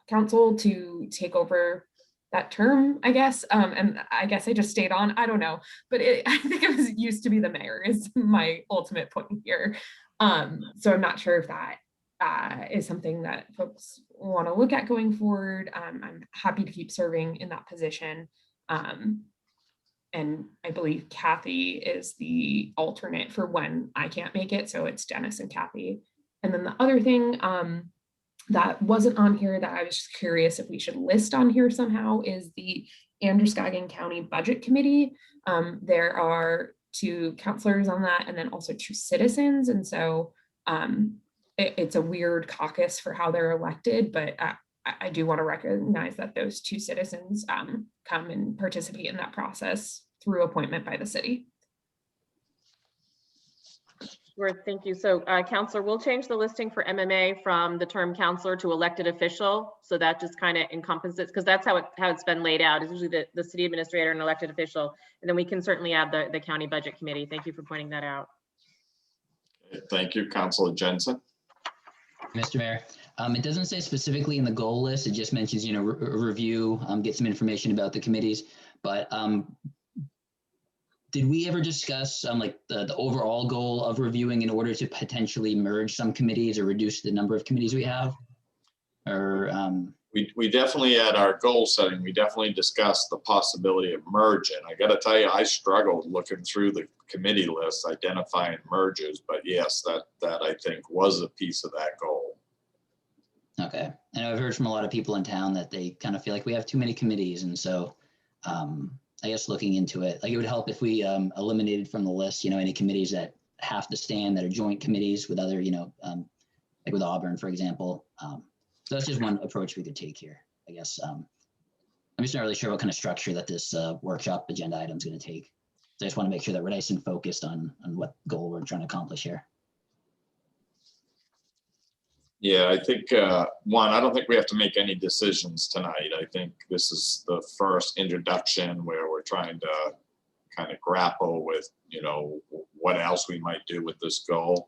council to take over that term, I guess. And I guess I just stayed on, I don't know, but I think it was used to be the mayor is my ultimate point here. So I'm not sure if that is something that folks want to look at going forward. I'm happy to keep serving in that position. And I believe Kathy is the alternate for when I can't make it. So it's Dennis and Kathy. And then the other thing that wasn't on here that I was just curious if we should list on here somehow is the Androscoggin County Budget Committee. There are 2 counselors on that and then also 2 citizens. And so it's a weird caucus for how they're elected, but I do want to recognize that those two citizens come and participate in that process through appointment by the city. Sure, thank you. So Counselor, we'll change the listing for MMA from the term counselor to elected official. So that just kind of encompasses, because that's how it's been laid out. It's usually the city administrator and elected official. And then we can certainly add the county budget committee. Thank you for pointing that out. Thank you, Councilor Jensen. Mr. Mayor, it doesn't say specifically in the goal list. It just mentions, review, get some information about the committees. But did we ever discuss like the overall goal of reviewing in order to potentially merge some committees or reduce the number of committees we have? Or we definitely at our goal setting, we definitely discussed the possibility of merging. I got to tell you, I struggled looking through the committee list, identifying mergers, but yes, that I think was a piece of that goal. Okay, and I've heard from a lot of people in town that they kind of feel like we have too many committees, and so I guess looking into it, like it would help if we eliminated from the list, any committees that have to stand that are joint committees with other, like with Auburn, for example. So that's just one approach we could take here, I guess. I'm just not really sure what kind of structure that this workshop agenda item is going to take. So I just want to make sure that we're nice and focused on what goal we're trying to accomplish here. Yeah, I think, one, I don't think we have to make any decisions tonight. I think this is the first introduction where we're trying to kind of grapple with, what else we might do with this goal.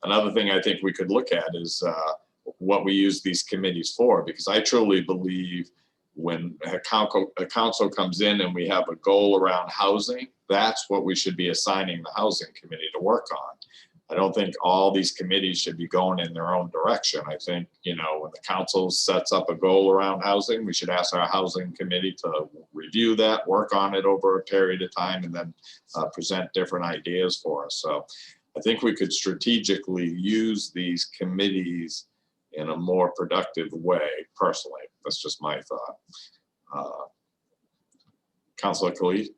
Another thing I think we could look at is what we use these committees for, because I truly believe when a council comes in and we have a goal around housing, that's what we should be assigning the housing committee to work on. I don't think all these committees should be going in their own direction. I think, when the council sets up a goal around housing, we should ask our housing committee to review that, work on it over a period of time, and then present different ideas for us. So I think we could strategically use these committees in a more productive way, personally. That's just my thought. Councilor Khalid?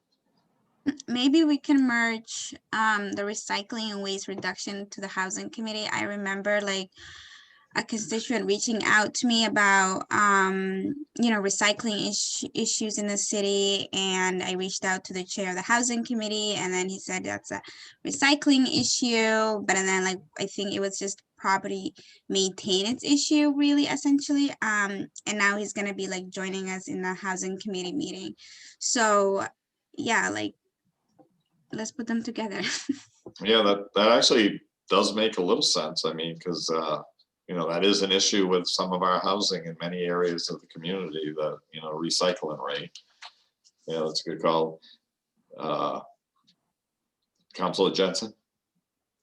Maybe we can merge the recycling and waste reduction to the housing committee. I remember like a constituent reaching out to me about recycling issues in the city, and I reached out to the chair of the housing committee, and then he said that's a recycling issue, but then like I think it was just property maintenance issue really essentially, and now he's going to be like joining us in the housing committee meeting. So yeah, like let's put them together. Yeah, that actually does make a little sense. I mean, because that is an issue with some of our housing in many areas of the community, the recycling rate. Yeah, that's a good call. Councilor Jensen?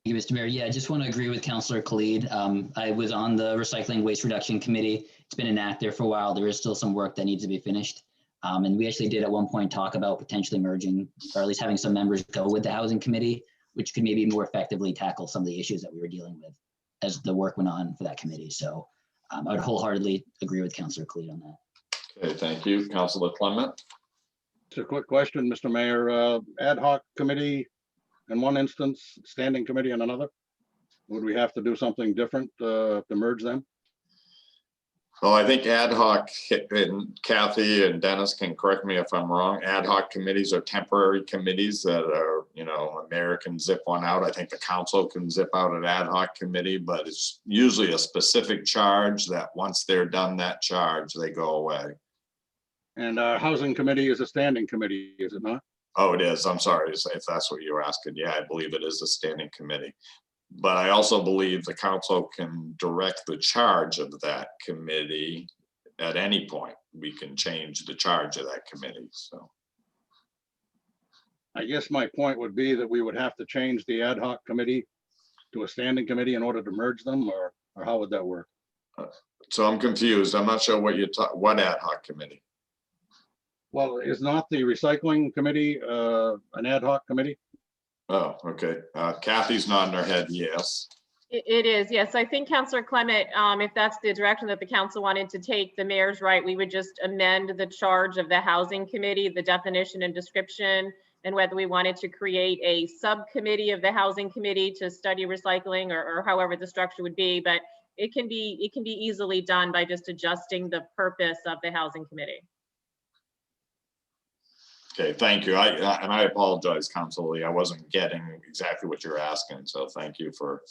Thank you, Mr. Mayor. Yeah, I just want to agree with Councilor Khalid. I was on the Recycling Waste Reduction Committee. It's been inactive for a while. There is still some work that needs to be finished. And we actually did at one point talk about potentially merging, or at least having some members go with the Housing Committee, which could maybe more effectively tackle some of the issues that we were dealing with as the work went on for that committee. So I would wholeheartedly agree with Councilor Khalid on that. Okay, thank you. Councilor Clement? Just a quick question, Mr. Mayor. Ad hoc committee in one instance, standing committee in another? Would we have to do something different to merge them? Well, I think ad hoc, and Kathy and Dennis can correct me if I'm wrong, ad hoc committees are temporary committees that are, a mayor can zip one out. I think the council can zip out an ad hoc committee, but it's usually a specific charge that once they're done that charge, they go away. And our housing committee is a standing committee, is it not? Oh, it is. I'm sorry if that's what you were asking. Yeah, I believe it is a standing committee. But I also believe the council can direct the charge of that committee at any point. We can change the charge of that committee. So I guess my point would be that we would have to change the ad hoc committee to a standing committee in order to merge them, or how would that work? So I'm confused. I'm not sure what ad hoc committee. Well, is not the recycling committee an ad hoc committee? Oh, okay. Kathy's nodding her head, yes. It is, yes. I think Councilor Clement, if that's the direction that the council wanted to take, the mayor's right. We would just amend the charge of the housing committee, the definition and description, and whether we wanted to create a subcommittee of the housing committee to study recycling or however the structure would be. But it can be easily done by just adjusting the purpose of the housing committee. Okay, thank you. I apologize, Council Lee. I wasn't getting exactly what you're asking, so thank you for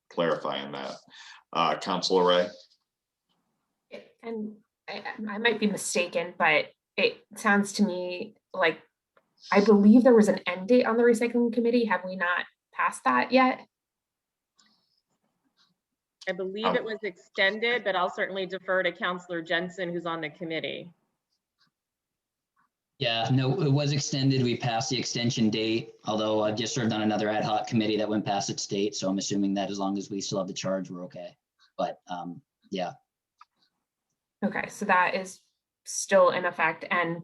clarifying that. Councilor Ray? And I might be mistaken, but it sounds to me like, I believe there was an end date on the recycling committee. Have we not passed that yet? I believe it was extended, but I'll certainly defer to Councilor Jensen, who's on the committee. Yeah, no, it was extended. We passed the extension date, although I just served on another ad hoc committee that went past its date. So I'm assuming that as long as we still have the charge, we're okay. But yeah. Okay, so that is still in effect. And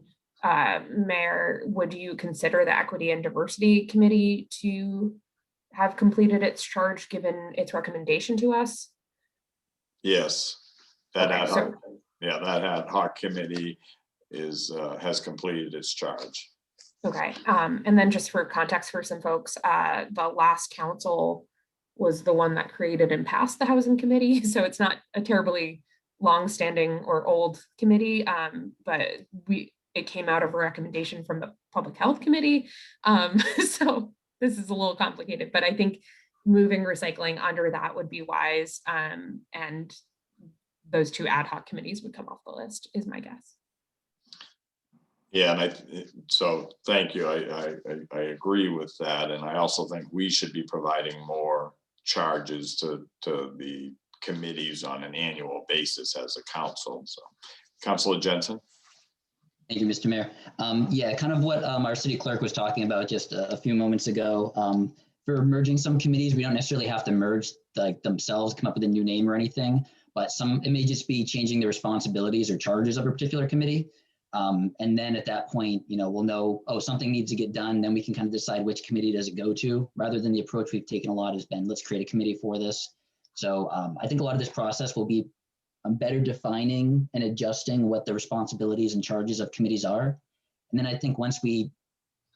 Mayor, would you consider the Equity and Diversity Committee to have completed its charge given its recommendation to us? Yes, that Okay, ad hoc, that ad hoc committee has completed its charge. Okay, and then just for context for some folks, the last council was the one that created and passed the housing committee, so it's not a terribly long-standing or old committee, but it came out of a recommendation from the public health committee, so this is a little complicated, but I think moving recycling under that would be wise, and those two ad hoc committees would come off the list, is my guess. Yeah, and so thank you. I agree with that, and I also think we should be providing more charges to the committees on an annual basis as a council. So, Councilor Jensen. Thank you, Mr. Mayor. Yeah, kind of what our city clerk was talking about just a few moments ago. For merging some committees, we don't necessarily have to merge like themselves, come up with a new name or anything, but it may just be changing the responsibilities or charges of a particular committee. And then at that point, we'll know, oh, something needs to get done. Then we can kind of decide which committee does it go to, rather than the approach we've taken a lot has been, let's create a committee for this. So I think a lot of this process will be better defining and adjusting what the responsibilities and charges of committees are. And then I think once we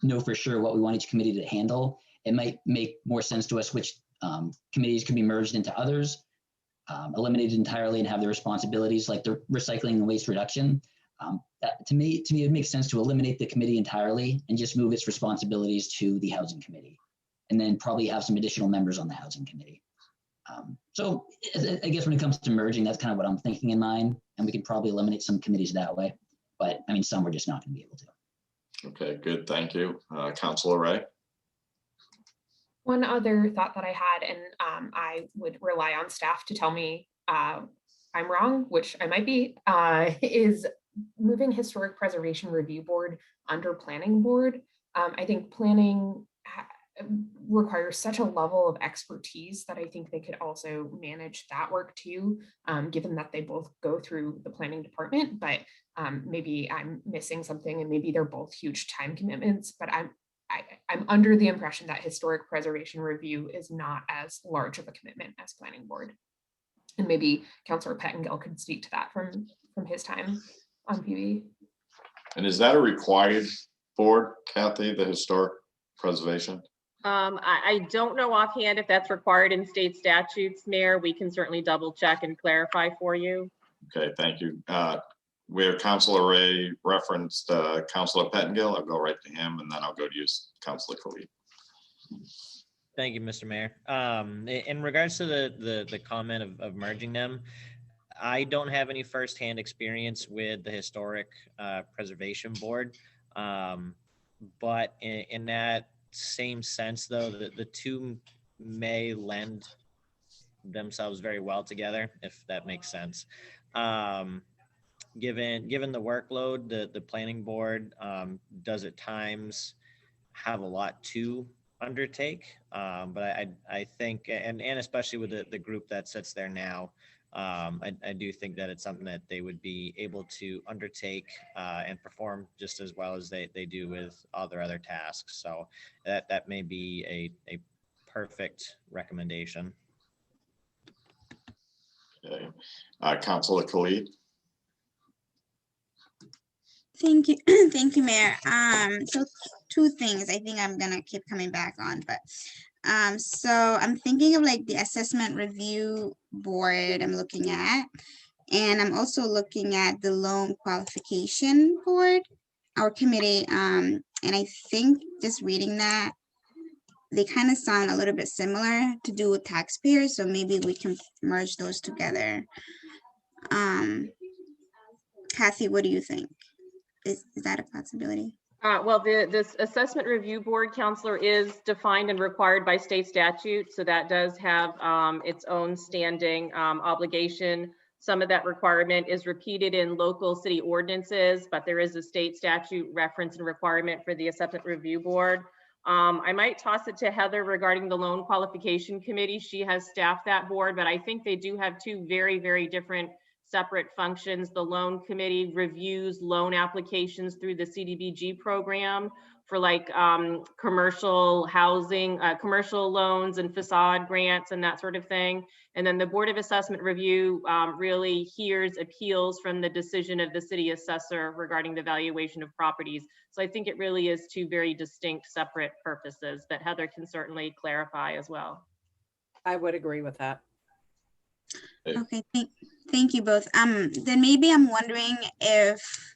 know for sure what we want each committee to handle, it might make more sense to us which committees can be merged into others, eliminated entirely and have their responsibilities, like the recycling and waste reduction. To me, it makes sense to eliminate the committee entirely and just move its responsibilities to the housing committee, and then probably have some additional members on the housing committee. So I guess when it comes to merging, that's kind of what I'm thinking in mind, and we could probably eliminate some committees that way. But I mean, some we're just not going to be able to. Okay, good. Thank you. Councilor Ray. One other thought that I had, and I would rely on staff to tell me I'm wrong, which I might be, is moving Historic Preservation Review Board under Planning Board. I think planning requires such a level of expertise that I think they could also manage that work too, given that they both go through the planning department, but maybe I'm missing something and maybe they're both huge time commitments, but I'm under the impression that Historic Preservation Review is not as large of a commitment as Planning Board. And maybe Councilor Pettengill could speak to that from his time on PB. And is that a required board, Kathy, the Historic Preservation? I don't know offhand if that's required in state statutes, Mayor. We can certainly double check and clarify for you. Okay, thank you. Where Councilor Ray referenced Councilor Pettengill, I'll go right to him, and then I'll go to you, Councilor Khalid. Thank you, Mr. Mayor. In regards to the comment of merging them, I don't have any firsthand experience with the Historic Preservation Board, but in that same sense, though, the two may lend themselves very well together, if that makes sense. Given the workload, the planning board does at times have a lot to undertake, but I think, and especially with the group that sits there now, I do think that it's something that they would be able to undertake and perform just as well as they do with all their other tasks. So that may be a perfect recommendation. Okay. Councilor Khalid. Thank you. Thank you, Mayor. So two things I think I'm gonna keep coming back on, but So I'm thinking of like the assessment review board I'm looking at. And I'm also looking at the loan qualification board, our committee. And I think just reading that, they kind of sound a little bit similar to do with taxpayers. So maybe we can merge those together. Kathy, what do you think? Is that a possibility? Well, this assessment review board, counselor, is defined and required by state statute. So that does have its own standing obligation. Some of that requirement is repeated in local city ordinances, but there is a state statute reference and requirement for the assessment review board. I might toss it to Heather regarding the loan qualification committee. She has staffed that board, but I think they do have two very, very different separate functions. The loan committee reviews loan applications through the CDBG program for like commercial housing, commercial loans and facade grants and that sort of thing. And then the Board of Assessment Review really hears appeals from the decision of the city assessor regarding the valuation of properties. So I think it really is two very distinct separate purposes that Heather can certainly clarify as well. I would agree with that. Okay, thank you both. Then maybe I'm wondering if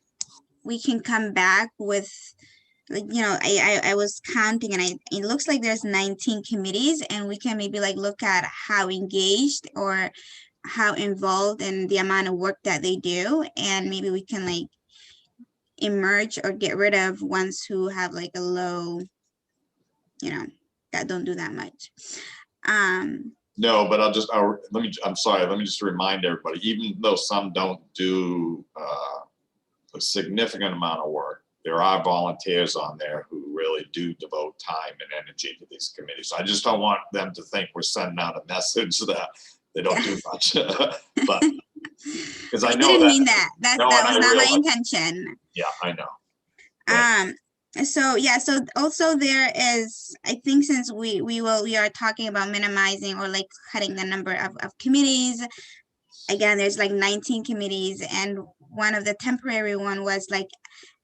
we can come back with, like, you know, I was counting and it looks like there's 19 committees, and we can maybe like look at how engaged or how involved and the amount of work that they do, and maybe we can like emerge or get rid of ones who have like a low, you know, that don't do that much. No, but I'm sorry, let me just remind everybody, even though some don't do a significant amount of work, there are volunteers on there who really do devote time and energy to these committees. I just don't want them to think we're sending out a message that they don't do much. But because I know didn't mean that. That was not my intention. Yeah, I know. So yeah, so also there is, I think since we are talking about minimizing or like cutting the number of committees, again, there's like 19 committees, and one of the temporary one was like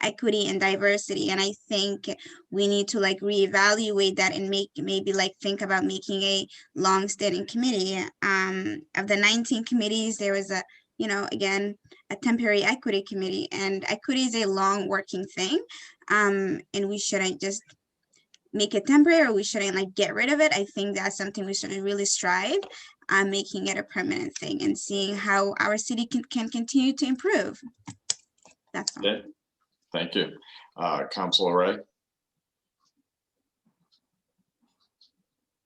equity and diversity. And I think we need to like reevaluate that and maybe like think about making a long-standing committee. Of the 19 committees, there was again, a temporary equity committee, and equity is a long working thing. And we shouldn't just make it temporary, or we shouldn't like get rid of it. I think that's something we should really strive on, making it a permanent thing and seeing how our city can continue to improve. That's all. Okay. Thank you. Councilor Ray.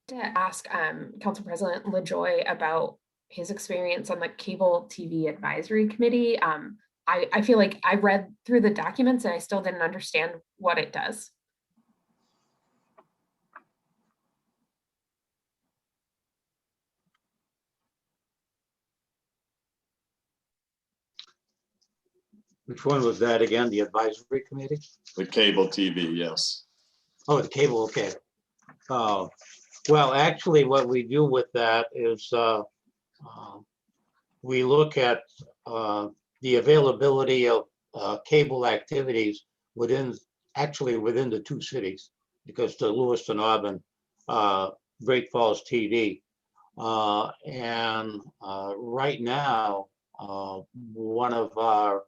To ask Council President LaJoy about his experience on the Cable TV Advisory Committee. I feel like I read through the documents and I still didn't understand what it does. Which one was that again? The advisory committee? The cable TV, yes. Oh, the cable, okay. Well, actually, what we do with that is we look at the availability of cable activities within the two cities, because the Lewiston, Auburn, Great Falls TV. And right now, one of our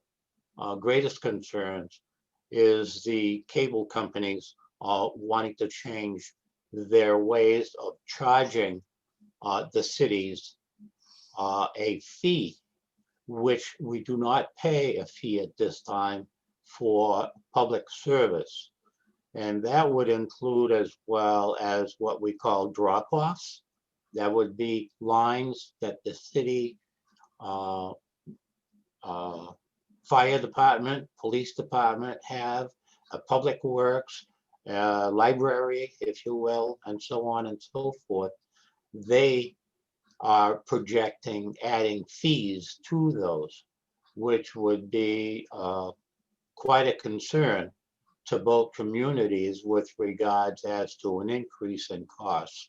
greatest concerns is the cable companies wanting to change their ways of charging the cities a fee, which we do not pay a fee at this time for public service. And that would include, as well as what we call drop-offs. That would be lines that the city fire department, police department have, public works, library, if you will, and so on and so forth. They are projecting adding fees to those, which would be quite a concern to both communities with regards as to an increase in costs.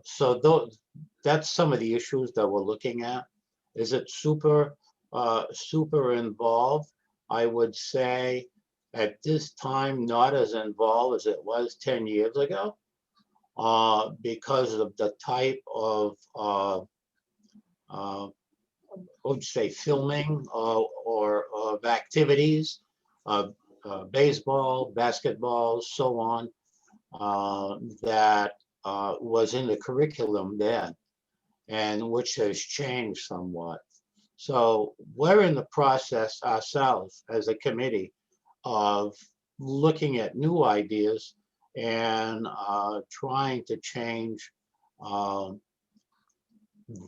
So that's some of the issues that we're looking at. Is it super involved? I would say at this time, not as involved as it was 10 years ago. because of the type of let's say filming or of activities, baseball, basketball, so on, that was in the curriculum then, and which has changed somewhat. So we're in the process ourselves as a committee of looking at new ideas and trying to change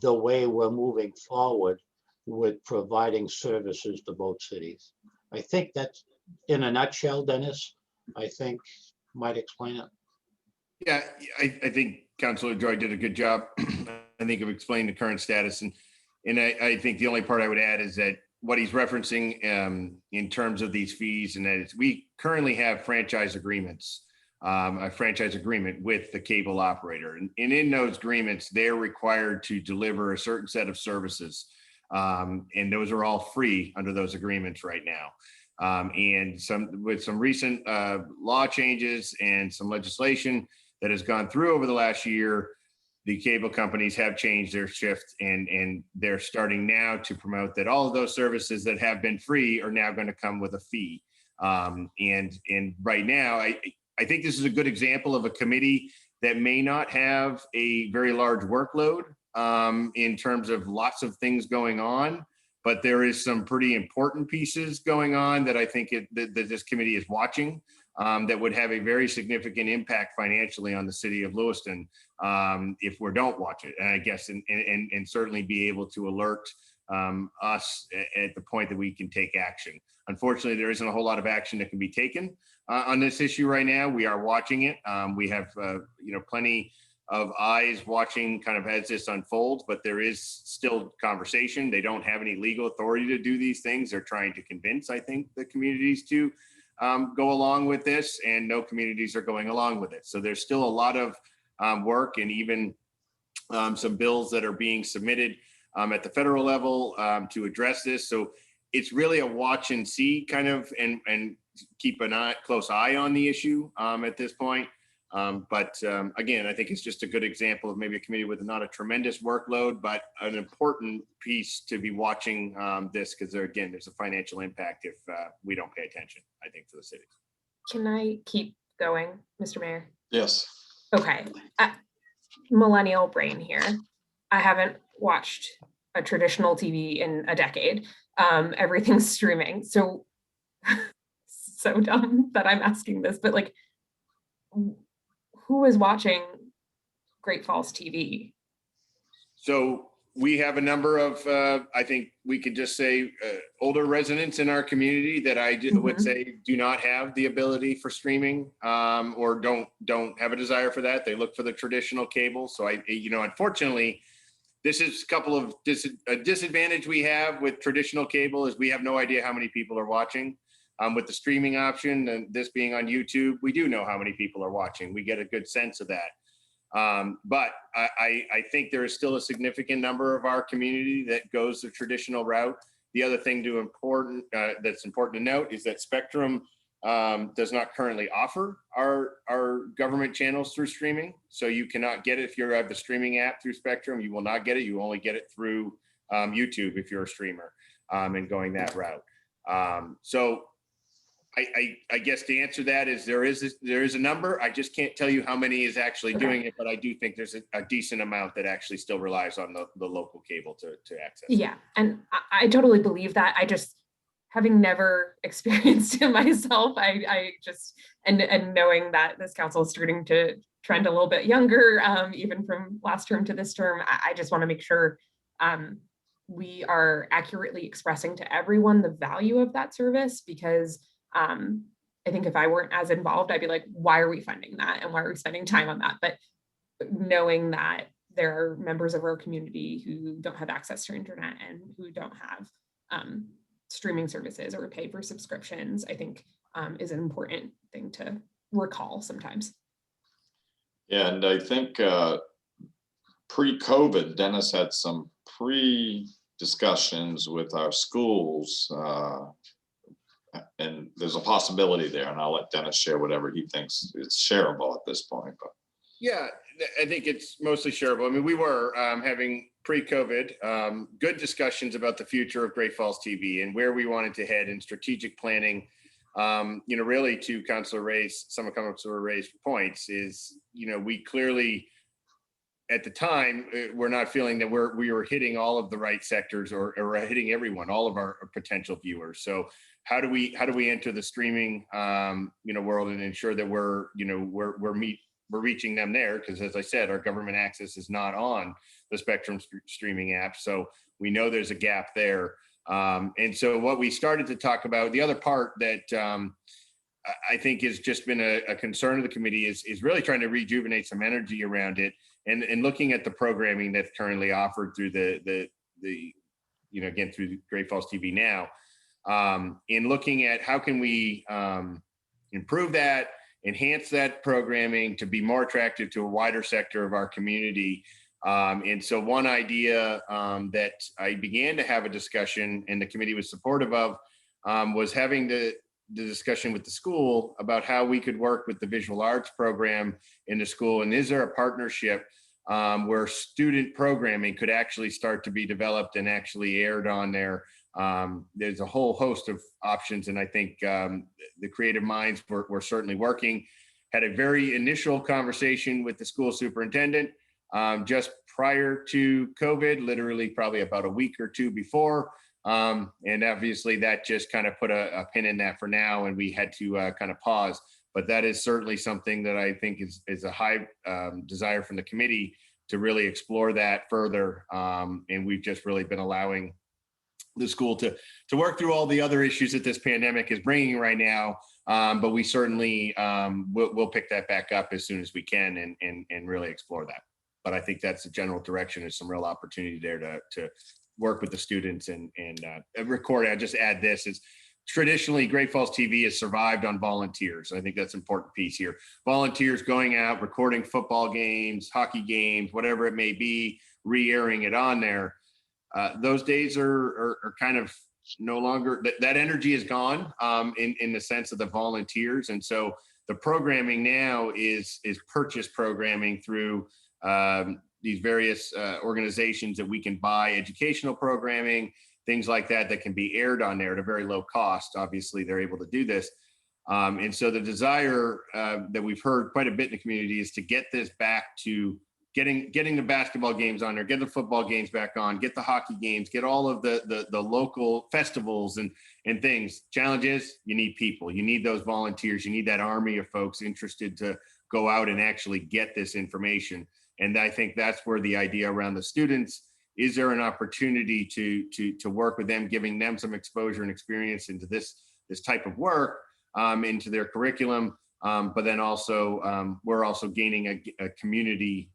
the way we're moving forward with providing services to both cities. I think that's, in a nutshell, Dennis, I think might explain it. Yeah, I think Councilor Joy did a good job, I think, of explaining the current status. And I think the only part I would add is that what he's referencing in terms of these fees, and that is we currently have franchise agreements, a franchise agreement with the cable operator. And in those agreements, they're required to deliver a certain set of services. And those are all free under those agreements right now. And with some recent law changes and some legislation that has gone through over the last year, the cable companies have changed their shift, and they're starting now to promote that all of those services that have been free are now going to come with a fee. And right now, I think this is a good example of a committee that may not have a very large workload in terms of lots of things going on, but there is some pretty important pieces going on that I think that this committee is watching that would have a very significant impact financially on the city of Lewiston if we don't watch it, and I guess, and certainly be able to alert us at the point that we can take action. Unfortunately, there isn't a whole lot of action that can be taken on this issue right now. We are watching it. We have plenty of eyes watching kind of as this unfolds, but there is still conversation. They don't have any legal authority to do these things. They're trying to convince, I think, the communities to go along with this, and no communities are going along with it. So there's still a lot of work, and even some bills that are being submitted at the federal level to address this. So it's really a watch and see kind of, and keep an close eye on the issue at this point. But again, I think it's just a good example of maybe a committee with not a tremendous workload, but an important piece to be watching this, because again, there's a financial impact if we don't pay attention, I think, for the city. Can I keep going, Mr. Mayor? Yes. Okay. Millennial brain here. I haven't watched a traditional TV in a decade. Everything's streaming. So dumb that I'm asking this, but like, who is watching Great Falls TV? So we have a number of, I think we could just say older residents in our community that I would say do not have the ability for streaming or don't have a desire for that. They look for the traditional cable. So unfortunately, this is a couple of a disadvantage we have with traditional cable is we have no idea how many people are watching. With the streaming option and this being on YouTube, we do know how many people are watching. We get a good sense of that. But I think there is still a significant number of our community that goes the traditional route. The other thing that's important to note is that Spectrum does not currently offer our government channels through streaming. So you cannot get it if you have the streaming app through Spectrum. You will not get it. You only get it through YouTube if you're a streamer and going that route. So I guess the answer to that is there is a number. I just can't tell you how many is actually doing it, but I do think there's a decent amount that actually still relies on the local cable to access. Yeah, and I totally believe that. I just, having never experienced it myself, I just, and knowing that this council is starting to trend a little bit younger, even from last term to this term, I just want to make sure we are accurately expressing to everyone the value of that service, because I think if I weren't as involved, I'd be like, why are we funding that? And why are we spending time on that? But knowing that there are members of our community who don't have access to internet and who don't have streaming services or pay for subscriptions, I think is an important thing to recall sometimes. Yeah, and I think pre-COVID, Dennis had some pre-discussions with our schools, and there's a possibility there, and I'll let Dennis share whatever he thinks is shareable at this point. But Yeah, I think it's mostly shareable. I mean, we were having pre-COVID good discussions about the future of Great Falls TV and where we wanted to head in strategic planning. Really to Councilor Ray's points is, we clearly at the time we're not feeling that we were hitting all of the right sectors or hitting everyone, all of our potential viewers. So how do we enter the streaming world and ensure that we're reaching them there? Because as I said, our government access is not on the Spectrum streaming app. So we know there's a gap there. And so what we started to talk about, the other part that I think has just been a concern of the committee is really trying to rejuvenate some energy around it and looking at the programming that's currently offered through the through Great Falls TV Now, in looking at how can we improve that, enhance that programming to be more attractive to a wider sector of our community. And so one idea that I began to have a discussion and the committee was supportive of was having the discussion with the school about how we could work with the visual arts program in the school. And is there a partnership where student programming could actually start to be developed and actually aired on there? There's a whole host of options. And I think the creative minds were certainly working. Had a very initial conversation with the school superintendent just prior to COVID, literally probably about a week or two before. And obviously that just kind of put a pin in that for now, and we had to kind of pause. But that is certainly something that I think is a high desire from the committee to really explore that further. And we've just really been allowing the school to work through all the other issues that this pandemic is bringing right now. But we certainly we'll pick that back up as soon as we can and really explore that. But I think that's the general direction. There's some real opportunity there to work with the students and record. I'll just add this is traditionally Great Falls TV has survived on volunteers. I think that's an important piece here. Volunteers going out, recording football games, hockey games, whatever it may be, re-airing it on there. Those days are kind of no longer, that energy is gone in the sense of the volunteers. And so the programming now is purchase programming through these various organizations that we can buy educational programming, things like that can be aired on there at a very low cost. Obviously, they're able to do this. And so the desire that we've heard quite a bit in the community is to get this back to getting the basketball games on there, get the football games back on, get the hockey games, get all of the local festivals and things. Challenge is you need people, you need those volunteers, you need that army of folks interested to go out and actually get this information. And I think that's where the idea around the students, is there an opportunity to work with them, giving them some exposure and experience into this type of work, into their curriculum. But then also, we're also gaining a community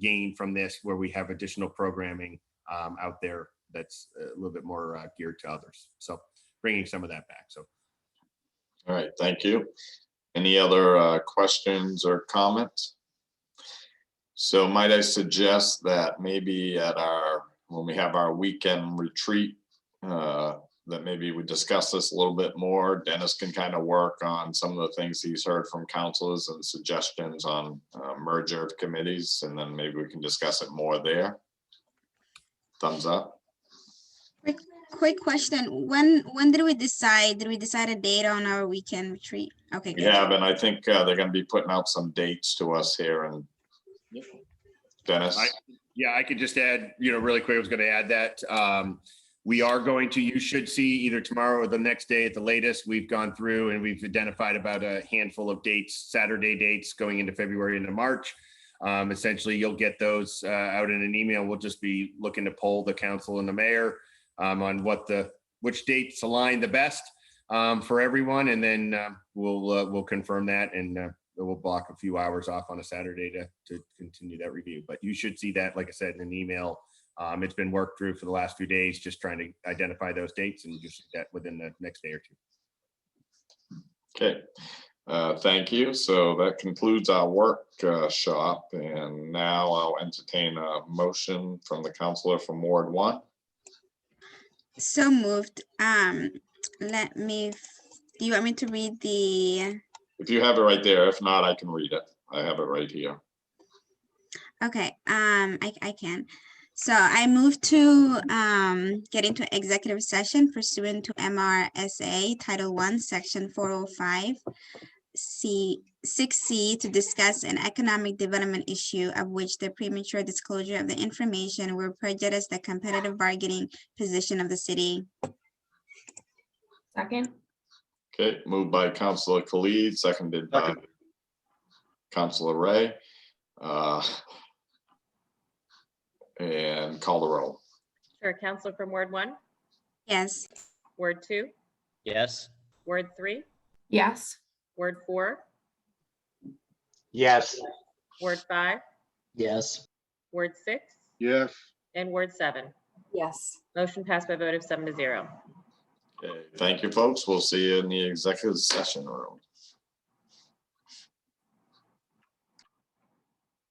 gain from this, where we have additional programming out there that's a little bit more geared to others. So bringing some of that back. So. All right, thank you. Any other questions or comments? So might I suggest that maybe when we have our weekend retreat, that maybe we discuss this a little bit more. Dennis can kind of work on some of the things he's heard from councilors and suggestions on merger of committees, and then maybe we can discuss it more there. Thumbs up. Quick question. When did we decide? Did we decide a date on our weekend retreat? Okay, good. Yeah, and I think they're going to be putting out some dates to us here. And Dennis? I could just add, really quick, I was going to add that. We are going to, you should see either tomorrow or the next day at the latest. We've gone through and we've identified about a handful of dates, Saturday dates going into February into March. Essentially, you'll get those out in an email. We'll just be looking to poll the council and the mayor on which dates align the best for everyone. And then we'll confirm that, and we'll block a few hours off on a Saturday to continue that review. But you should see that, like I said, in an email. It's been worked through for the last few days, just trying to identify those dates, and you should see that within the next day or two. Okay, thank you. So that concludes our workshop, and now I'll entertain a motion from the counselor from Ward 1. So moved. Do you want me to read the? If you have it right there, if not, I can read it. I have it right here. Okay, I can. So I move to get into executive session pursuant to MRSA Title I, Section 405, C 6C, to discuss an economic development issue of which the premature disclosure of the information will prejudice the competitive bargaining position of the city. Second. Okay, moved by Councilor Khalid, seconded by Councilor Ray. And call the roll. Sure, Counselor from Ward 1, Yes. Ward 2, Yes. Ward 3, Yes. Ward 4, Yes. Ward 5, Yes. Ward 6, Yes. and Ward 7. Yes. Motion passed by a vote of 7-0. Okay, thank you, folks. We'll see you in the executive session room.